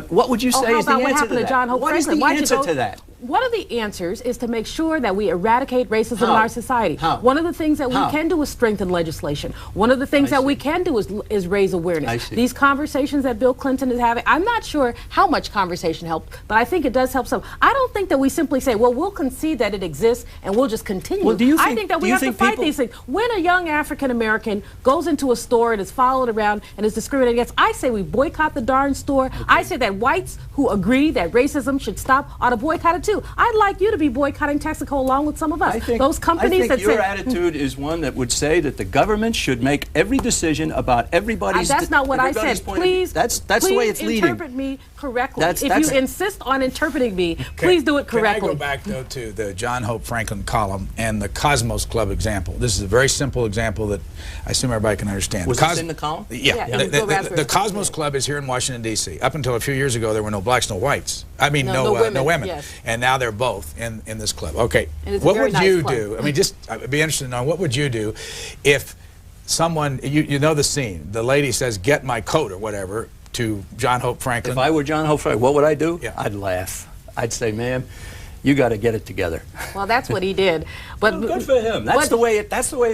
what would you say is the answer to that? John Hope What is the answer to that? One of the answers is to make sure that we eradicate racism in our society. How? One of the things that we can do is strengthen legislation. One of the things that we can do is raise awareness. These conversations that Bill Clinton is having, I'm not sure how much conversation helped, but I think it does help some. I don't think that we simply say, well, we'll concede that it exists and we'll just continue. Well, do you think, I think that we have to fight these things. When a young African American goes into a store and is followed around and is discriminated against, I say we boycott the darn store. Okay. I say that whites who agree that racism should stop ought to boycott it too. I'd like you to be boycotting Texaco along with some of us. Those companies that your attitude is one that would say that the government should make every decision about everybody's. That's not what I said. Please, that's the way it's leading. Interpret me correctly. If you insist on interpreting me, please do it correctly. Can I go back though to the John Hope Franklin column and the Cosmos Club example? This is a very simple example that I assume everybody can understand. Was this in the column? Yeah. The Cosmos Club is here in Washington D.C. Up until a few years ago, there were no blacks, no whites. I mean, no women. Yes. And now they're both in this club. Okay, what would you do? I mean, just I'd be interested to know what would you do if someone, you know the scene. The lady says, "Get my coat," or whatever, to John Hope Franklin. If I were John Hope Franklin, what would I do? Yeah. I'd laugh. I'd say, "Ma'am, you got to get it together." Well, that's what he did. But Well, good for him. That's the way it's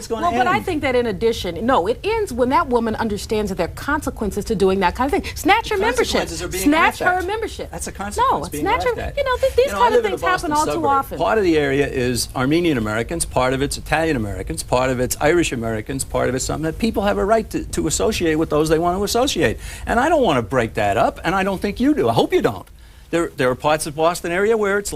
going to end. Well, but I think that in addition, no, it ends when that woman understands that there are consequences to doing that kind of thing. Snatch her membership. Consequences are being Snatch laughed at. her membership. That's a consequence No, being snatch her. laughed at. You know, these I kind of live in a things happen Boston all too suburb. often. Part of the area is Armenian Americans, part of it's Italian Americans, part of it's Irish Americans, part of it's something that people have a right to associate with those they want to associate. And I don't want to break that up, and I don't think you do. I hope you don't. There are parts of Boston area where it's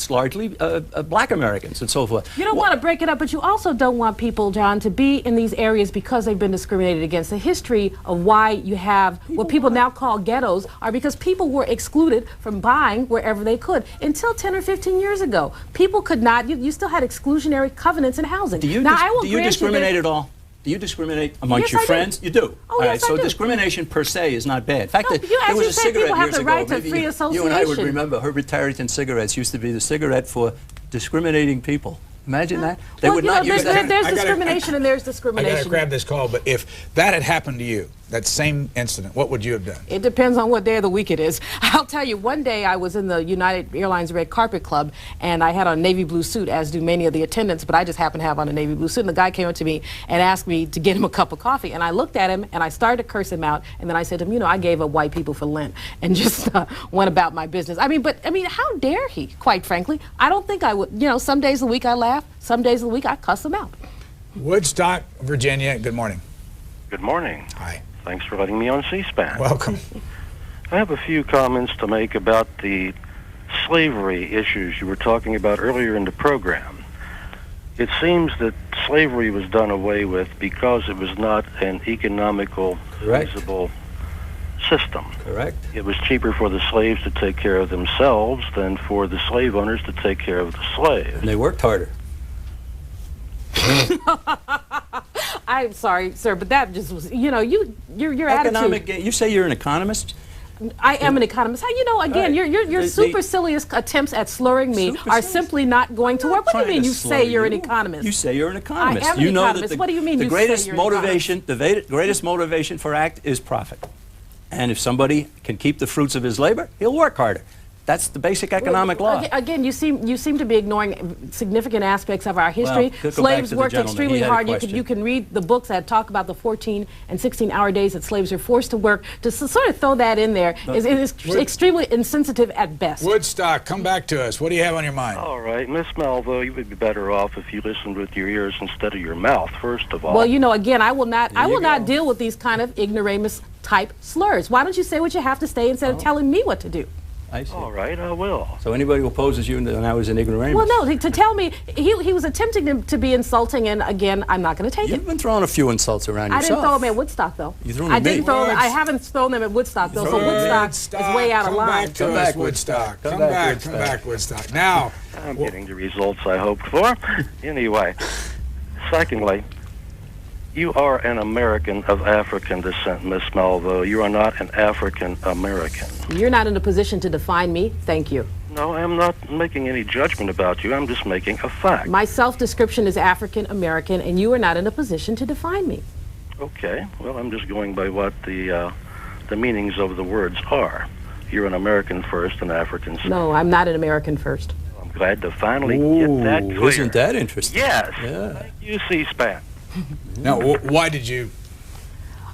largely black Americans and so forth. You don't want to break it up, but you also don't want people, John, to be in these areas because they've been discriminated against. The history of why you have what people now call ghettos are because people were excluded from buying wherever they could. Until 10 or 15 years ago, people could not, you still had exclusionary covenants in housing. Do you, do you discriminate at all? Do you discriminate amongst your friends? You do. Oh, all yes, right, so I do. discrimination per se is not bad. In fact, No, there was a cigarette years ago. Right Maybe free you and I would association. remember Herbert Tarleton cigarettes used to be the cigarette for discriminating people. Imagine that. They Well, would you not know, use there's that. discrimination and there's I discrimination. got to grab this call, but if that had happened to you, that same incident, what would you have done? It depends on what day of the week it is. I'll tell you, one day I was in the United Airlines Red Carpet Club, and I had on a navy blue suit, as do many of the attendants, but I just happened to have on a navy blue suit, and the guy came up to me and asked me to get him a cup of coffee, and I looked at him, and I started to curse him out, and then I said to him, you know, I gave up white people for Lent, and just went about my business. I mean, how dare he, quite frankly? I don't think I would. You know, some days of the week I laugh, some days of the week I cuss him out. Woodstock, Virginia, good morning. Good morning. Hi. Thanks for letting me on C-SPAN. Welcome. I have a few comments to make about the slavery issues you were talking about earlier in the program. It seems that slavery was done away with because it was not an economical, feasible system. Correct. It was cheaper for the slaves to take care of themselves than for the slave owners to take care of the slaves. And they worked harder. I'm sorry, sir, but that just was, you know, your Economic attitude. You say you're an economist? I am an economist. How, you know, again, Right. your supercilious attempts at slurring me are simply not going to work. What do you mean you say you're an economist? You say you're an economist. I am an you know economist. That What do you mean the you say greatest you're an motivation, the greatest motivation for act is profit. And if somebody can keep the fruits of his labor, he'll work harder. That's the basic economic law. Again, you seem to be ignoring significant aspects of our history. Well, Slaves worked gentleman. extremely He had a hard. question. You can read the books that talk about the 14 and 16-hour days that slaves are forced to work. To sort of throw that in there is extremely insensitive at best. Woodstock, come back to us. What do you have on your mind? All right, Miss Malveaux, you would be better off if you listened with your ears instead of your mouth, first of all. Well, you know, again, I will not deal with these kind of ignoramus type slurs. Why don't you say what you have to say instead of telling me what to do? I see. All right, I will. So anybody who opposes you now is an ignoramus. Well, no, to tell me, he was attempting to be insulting, and again, I'm not going to take it. You've been throwing a few insults around yourself. I didn't throw them at Woodstock, though. You threw them at me. I haven't thrown them at Woodstock, though, so Woodstock is way out of line. Come back, Woodstock. Come back, Woodstock. Now, I'm getting the results I hoped for. Anyway, secondly, you are an American of African descent, Miss Malveaux. You are not an African American. You're not in a position to define me. Thank you. No, I'm not making any judgment about you. I'm just making a fact. My self-description is African American, and you are not in a position to define me. Okay. Well, I'm just going by what the meanings of the words are. You're an American first and African second. No, I'm not an American first. I'm glad to finally get that clear. Isn't that interesting? Yes. Yeah. Thank you, C-SPAN. now, why did you?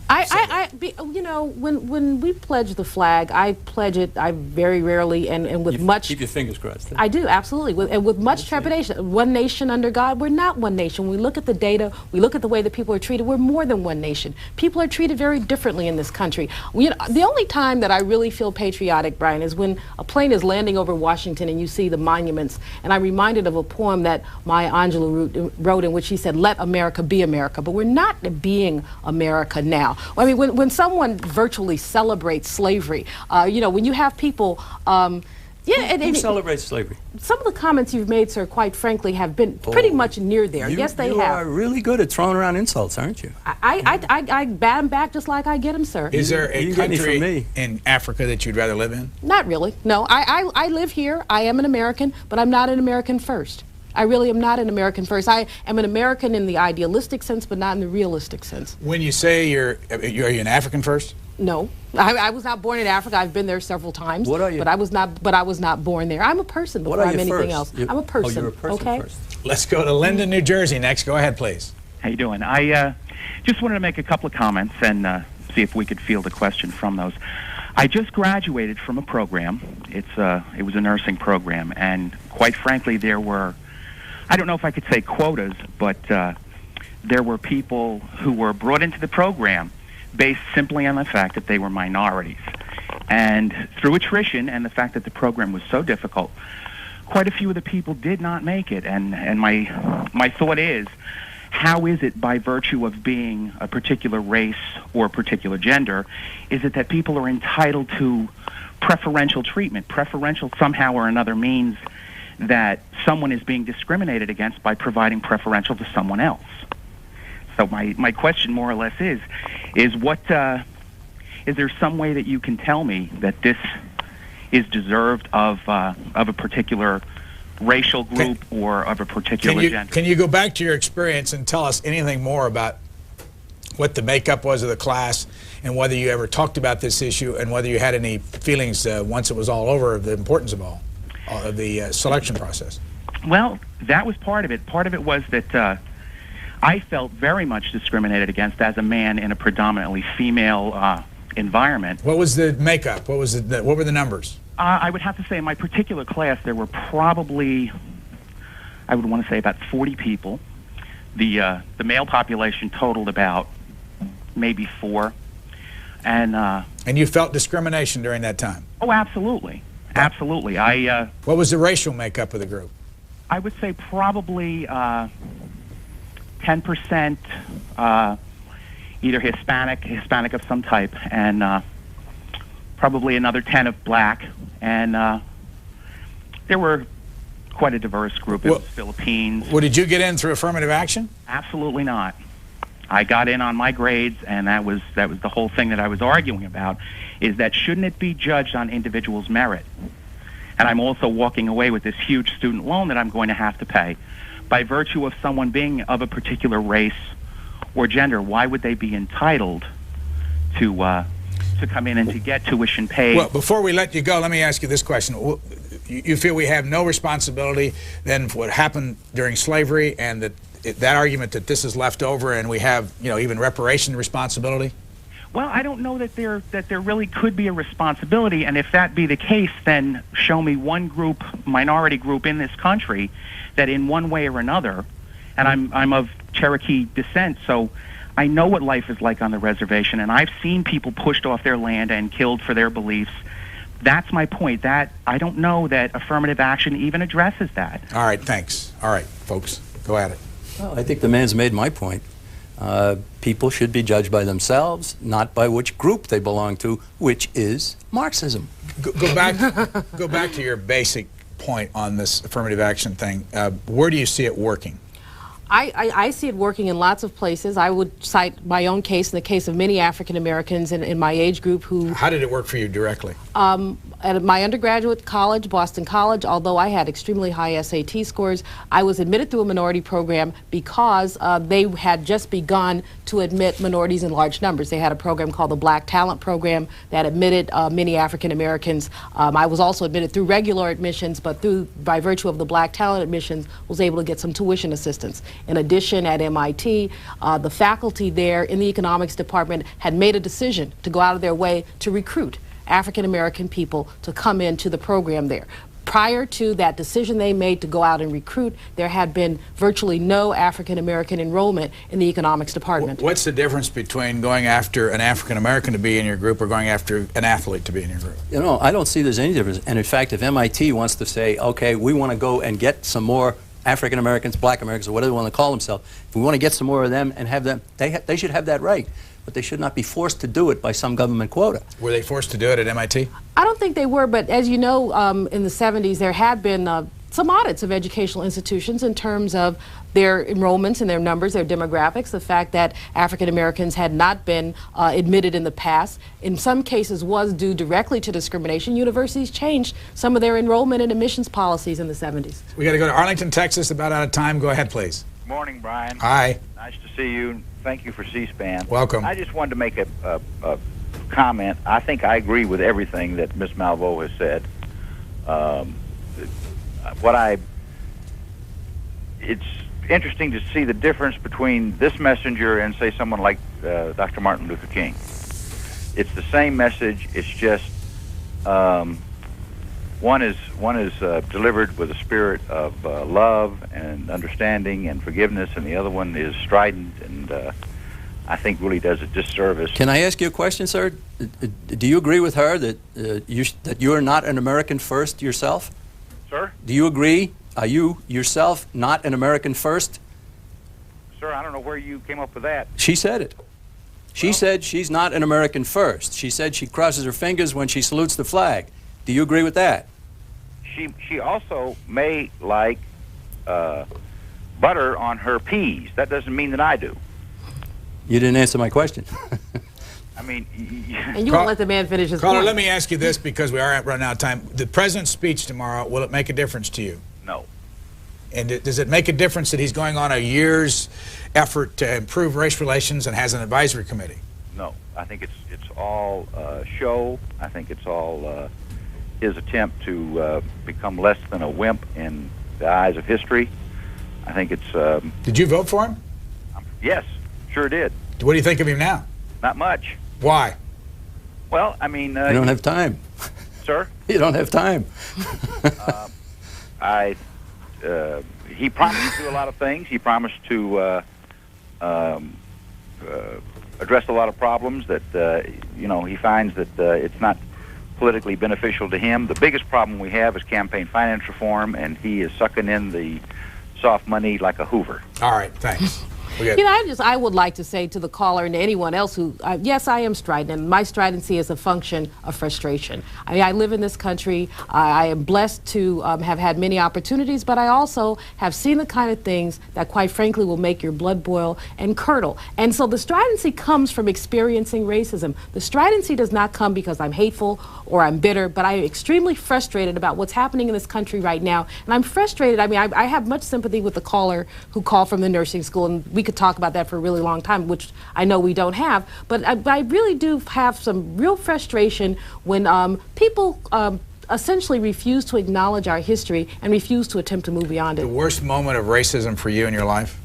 You know, when we pledge the flag, I pledge it. I very rarely and with much. Keep your fingers crossed. I do, absolutely, with much trepidation. One nation under God. We're not one nation. We look at the data. We look at the way that people are treated. We're more than one nation. People are treated very differently in this country. The only time that I really feel patriotic, Brian, is when a plane is landing over Washington and you see the monuments. And I'm reminded of a poem that Maya Angelou wrote in which she said, "Let America be America." But we're not being America now. I mean, when someone virtually celebrates slavery, you know, when you have people, Who celebrates slavery? Some of the comments you've made, sir, quite frankly, have been pretty much near there. Yes, they have. You are really good at throwing around insults, aren't you? I bat them back just like I get them, sir. Is there a country in Africa that you'd rather live in? Not really. No, I live here. I am an American, but I'm not an American first. I really am not an American first. I am an American in the idealistic sense, but not in the realistic sense. When you say are you an African first? No, I was not born in Africa. I've been there several times. What are you? But I was not born there. I'm a person before I'm anything else. I'm a person. Oh, you're a person okay? first. Let's go to Linden, New Jersey next. Go ahead, please. How you doing? I just wanted to make a couple of comments and see if we could field a question from those. I just graduated from a program. It was a nursing program, and quite frankly, there were, I don't know if I could say quotas, but there were people who were brought into the program based simply on the fact that they were minorities. And through attrition and the fact that the program was so difficult, quite a few of the people did not make it. And my thought is, how is it by virtue of being a particular race or a particular gender, is it that people are entitled to preferential treatment? Preferential somehow or another means that someone is being discriminated against by providing preferential to someone else. So my question more or less is what, is there some way that you can tell me that this is deserved of a particular racial group or of a particular gender? Can you go back to your experience and tell us anything more about what the makeup was of the class and whether you ever talked about this issue and whether you had any feelings once it was all over of the importance of the selection process? Well, that was part of it. Part of it was that I felt very much discriminated against as a man in a predominantly female environment. What was the makeup? What were the numbers? I would have to say in my particular class there were probably, I would want to say about 40 people. The male population totaled about maybe 4. And you felt discrimination during that time? Oh, absolutely. Absolutely. What was the racial makeup of the group? I would say probably 10% either Hispanic of some type, and probably another 10 of black, and there were quite a diverse group. It was Philippines. Well, did you get in through affirmative action? Absolutely not. I got in on my grades, and that was the whole thing that I was arguing about, is that shouldn't it be judged on individuals' merit? And I'm also walking away with this huge student loan that I'm going to have to pay. By virtue of someone being of a particular race or gender, why would they be entitled to come in and to get tuition paid? Well, before we let you go, let me ask you this question. You feel we have no responsibility then for what happened during slavery, and that argument that this is left over and we have, even reparation responsibility? Well, I don't know that there really could be a responsibility, and if that be the case, then show me one group, minority group in this country that in one way or another, and I'm of Cherokee descent, so I know what life is like on the reservation, and I've seen people pushed off their land and killed for their beliefs. That's my point. That I don't know that affirmative action even addresses that. All right, thanks. All right, folks, go at it. Well, I think the man's made my point. People should be judged by themselves, not by which group they belong to, which is Marxism. Go back to your basic point on this affirmative action thing. Where do you see it working? I see it working in lots of places. I would cite my own case and the case of many African Americans in my age group who... How did it work for you directly? At my undergraduate college, Boston College, although I had extremely high SAT scores, I was admitted through a minority program because they had just begun to admit minorities in large numbers. They had a program called the Black Talent Program that admitted many African Americans. I was also admitted through regular admissions, but by virtue of the Black Talent admissions, was able to get some tuition assistance. In addition, at MIT, the faculty there in the economics department had made a decision to go out of their way to recruit African American people to come into the program there. Prior to that decision they made to go out and recruit, there had been virtually no African American enrollment in the economics department. What's the difference between going after an African American to be in your group or going after an athlete to be in your group? I don't see there's any difference. And in fact, if MIT wants to say, okay, we want to go and get some more African Americans, Black Americans, or whatever they want to call themselves, if we want to get some more of them and have them, they should have that right. But they should not be forced to do it by some government quota. Were they forced to do it at MIT? I don't think they were, but as you know, in the 70s, there had been some audits of educational institutions in terms of their enrollments and their numbers, their demographics, the fact that African Americans had not been admitted in the past, in some cases was due directly to discrimination. Universities changed some of their enrollment and admissions policies in the 70s. We got to go to Arlington, Texas, about out of time. Go ahead, please. Good morning, Brian. Hi. Nice to see you. Thank you for C-SPAN. Welcome. I just wanted to make a comment. I think I agree with everything that Ms. Malveaux has said. It's interesting to see the difference between this messenger and, say, someone like Dr. Martin Luther King. It's the same message. It's just one is delivered with a spirit of love and understanding and forgiveness, and the other one is strident and I think really does a disservice. Can I ask you a question, sir? Do you agree with her that you are not an American first yourself? Sir? Do you agree? Are you yourself not an American first? Sir, I don't know where you came up with that. She said it. She said she's not an American first. She said she crosses her fingers when she salutes the flag. Do you agree with that? She also may like butter on her peas. That doesn't mean that I do. You didn't answer my question. I mean, and you won't let the man finish his Caller, point. let me ask you this because we are running out of time. The president's speech tomorrow, will it make a difference to you? No. And does it make a difference that he's going on a year's effort to improve race relations and has an advisory committee? No. I think it's all show. I think it's all his attempt to become less than a wimp in the eyes of history. I think it's... Did you vote for him? Yes, sure did. What do you think of him now? Not much. Why? Well, I mean... you don't have time. Sir? You don't have time. He promised to do a lot of things. He promised to address a lot of problems that, he finds that it's not politically beneficial to him. The biggest problem we have is campaign finance reform, and he is sucking in the soft money like a Hoover. All right, thanks. I would like to say to the caller and to anyone else who, yes, I am strident, and my stridency is a function of frustration. I mean, I live in this country. I am blessed to have had many opportunities, but I also have seen the kind of things that, quite frankly, will make your blood boil and curdle. And so the stridency comes from experiencing racism. The stridency does not come because I'm hateful or I'm bitter, but I'm extremely frustrated about what's happening in this country right now. And I'm frustrated. I mean, I have much sympathy with the caller who called from the nursing school, and we could talk about that for a really long time, which I know we don't have, but I really do have some real frustration when people essentially refuse to acknowledge our history and refuse to attempt to move beyond it. The worst moment of racism for you in your life?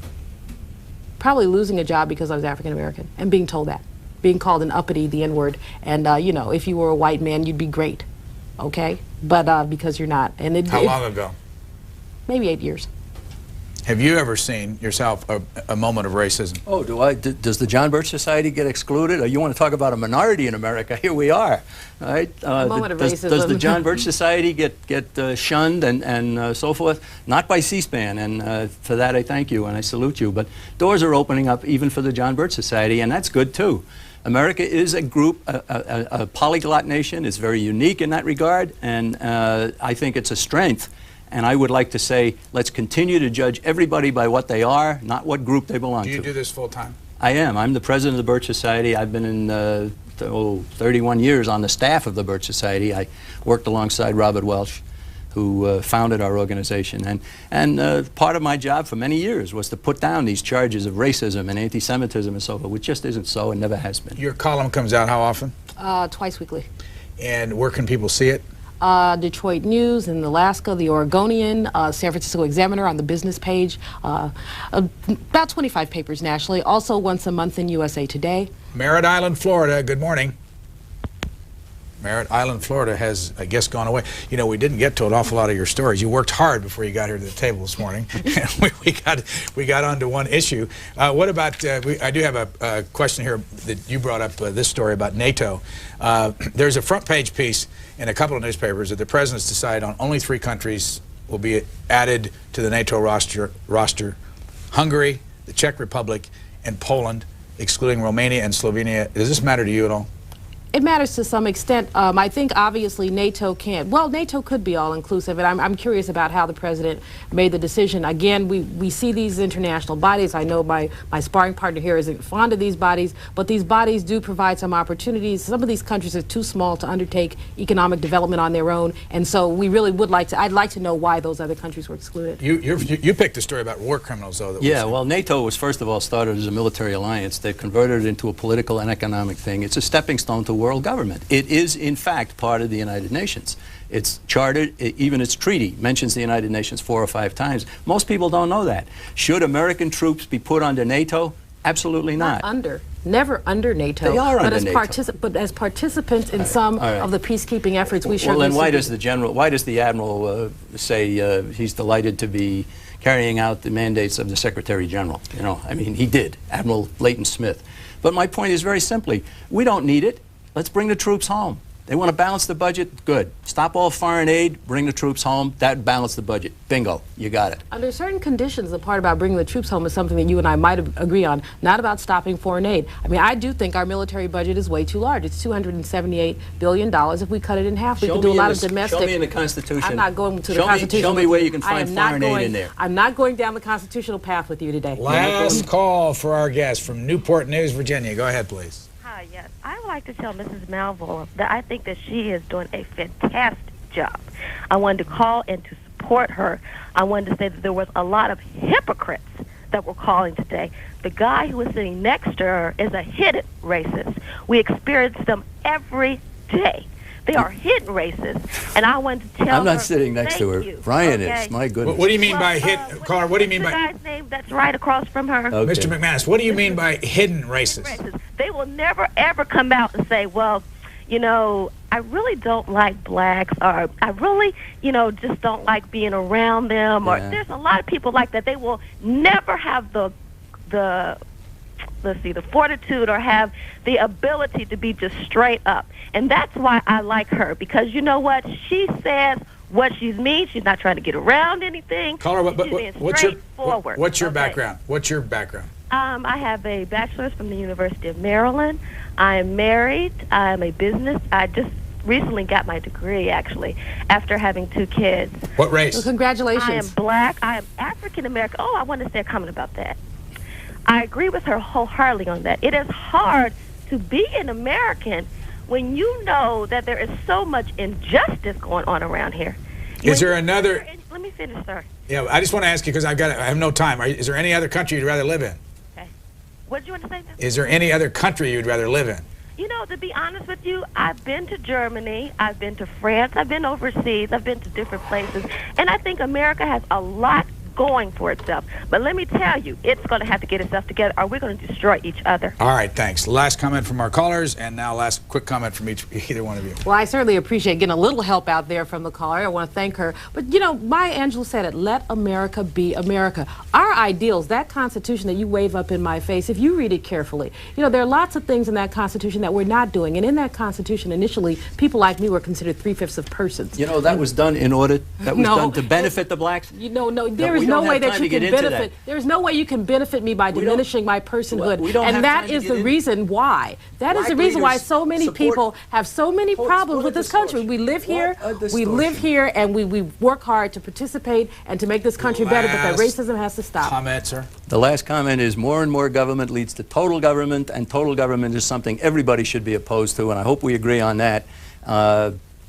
Probably losing a job because I was African American and being told that, being called an uppity, the N-word, and if you were a white man, you'd be great, okay? But because you're not. And How long ago? Maybe 8 years. Have you ever seen yourself a moment of racism? Oh, does the John Birch Society get excluded? Or you want to talk about a minority in America? Here we are. All right? A moment of racism. Does the John Birch Society get shunned and so forth? Not by C-SPAN, and for that I thank you and I salute you. But doors are opening up even for the John Birch Society, and that's good too. America is a group, a polyglot nation. It's very unique in that regard, and I think it's a strength. And I would like to say, let's continue to judge everybody by what they are, not what group they belong to. Do you do this full time? I am. I'm the president of the Birch Society. I've been in 31 years on the staff of the Birch Society. I worked alongside Robert Welch, who founded our organization. And part of my job for many years was to put down these charges of racism and anti-Semitism and so forth, which just isn't so and never has been. Your column comes out how often? Twice weekly. And where can people see it? Detroit News in Alaska, the Oregonian, San Francisco Examiner on the business page, about 25 papers nationally, also once a month in USA Today. Merritt Island, Florida, good morning. Merritt Island, Florida has, I guess, gone away. You know, we didn't get to an awful lot of your stories. You worked hard before you got here to the table this morning. we got onto one issue. What about, I do have a question here that you brought up, this story about NATO. There's a front page piece in a couple of newspapers that the president's decided on only 3 countries will be added to the NATO roster. Hungary, the Czech Republic, and Poland, excluding Romania and Slovenia. Does this matter to you at all? It matters to some extent. I think obviously NATO can't. Well, NATO could be all-inclusive, and I'm curious about how the president made the decision. Again, we see these international bodies. I know my sparring partner here isn't fond of these bodies, but these bodies do provide some opportunities. Some of these countries are too small to undertake economic development on their own, and so we really would like to. I'd like to know why those other countries were excluded. You picked a story about war criminals, though. Yeah, well, NATO was first of all started as a military alliance. They've converted it into a political and economic thing. It's a stepping stone to world government. It is, in fact, part of the United Nations. It's chartered, even its treaty mentions the United Nations 4 or 5 times. Most people don't know that. Should American troops be put under NATO? Absolutely not. Never under NATO. They are under NATO. But as participants in some of the peacekeeping efforts, we should. Well, then why does the admiral say he's delighted to be carrying out the mandates of the Secretary General? You know, I mean, he did, Admiral Leighton Smith. But my point is very simply, we don't need it. Let's bring the troops home. They want to balance the budget? Good. Stop all foreign aid, bring the troops home, that balance the budget. Bingo, you got it. Under certain conditions, the part about bringing the troops home is something that you and I might agree on, not about stopping foreign aid. I mean, I do think our military budget is way too large. It's $278 billion. If we cut it in half, we could do a lot of domestic. Show me in the Constitution. I'm not going to the Constitution. Show me where you can find foreign aid in there. I'm not going down the constitutional path with you today. Last call for our guest from Newport News, Virginia. Go ahead, please. Hi, yes. I would like to tell Mrs. Malveaux that I think that she is doing a fantastic job. I wanted to call and to support her. I wanted to say that there was a lot of hypocrites that were calling today. The guy who was sitting next to her is a hidden racist. We experience them every day. They are hidden racists, and I wanted to tell her. I'm not sitting next to her. You. Brian Okay. is. My goodness. What do you mean by caller? What do you mean by the guy's name that's right across from her? Okay. Mr. McManus? What do you mean by hidden racists? They will never ever come out and say, "Well, you know, I really don't like blacks," or "I really, you know, just don't like being around them." Or there's a lot of people like that. They will never have the fortitude or have the ability to be just straight up. And that's why I like her, because you know what? She says what she means. She's not trying to get around anything. Caller, what's your Okay. background? What's your background? I have a bachelor's from the University of Maryland. I am married. I am a business. I just recently got my degree, actually, after having 2 kids. What race? Well, congratulations. I am black. I am African American. Oh, I want to say a comment about that. I agree with her wholeheartedly on that. It is hard to be an American when you know that there is so much injustice going on around here. Is there another? Let me finish, sir. Yeah, I just want to ask you because I have no time. Is there any other country you'd rather live in? Okay. What did you want to say now? Is there any other country you'd rather live in? You know, to be honest with you, I've been to Germany, I've been to France, I've been overseas, I've been to different places, and I think America has a lot going for itself. But let me tell you, it's going to have to get itself together, or we're going to destroy each other. All right, thanks. Last comment from our callers, and now last quick comment from either one of you. Well, I certainly appreciate getting a little help out there from the caller. I want to thank her. But, you know, Maya Angelou said it, let America be America. Our ideals, that Constitution that you wave up in my face, if you read it carefully, you know, there are lots of things in that Constitution that we're not doing. And in that Constitution, initially, people like me were considered 3/5 of persons. You know, that was done in order, that was done to benefit the blacks? You know, there is no way that you can benefit. There's no way you can benefit me by diminishing my personhood. And that is the reason why. That is the reason why so many people have so many problems with this country. We live here, and we work hard to participate and to make this country better, but that racism has to stop. Comment, sir? The last comment is more and more government leads to total government, and total government is something everybody should be opposed to, and I hope we agree on that.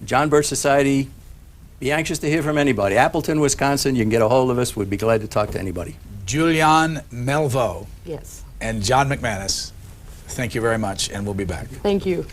John Birch Society, be anxious to hear from anybody. Appleton, Wisconsin, you can get a hold of us. We'd be glad to talk to anybody. Julianne Malveaux Yes. and John McManus, thank you very much, and we'll be back. Thank you.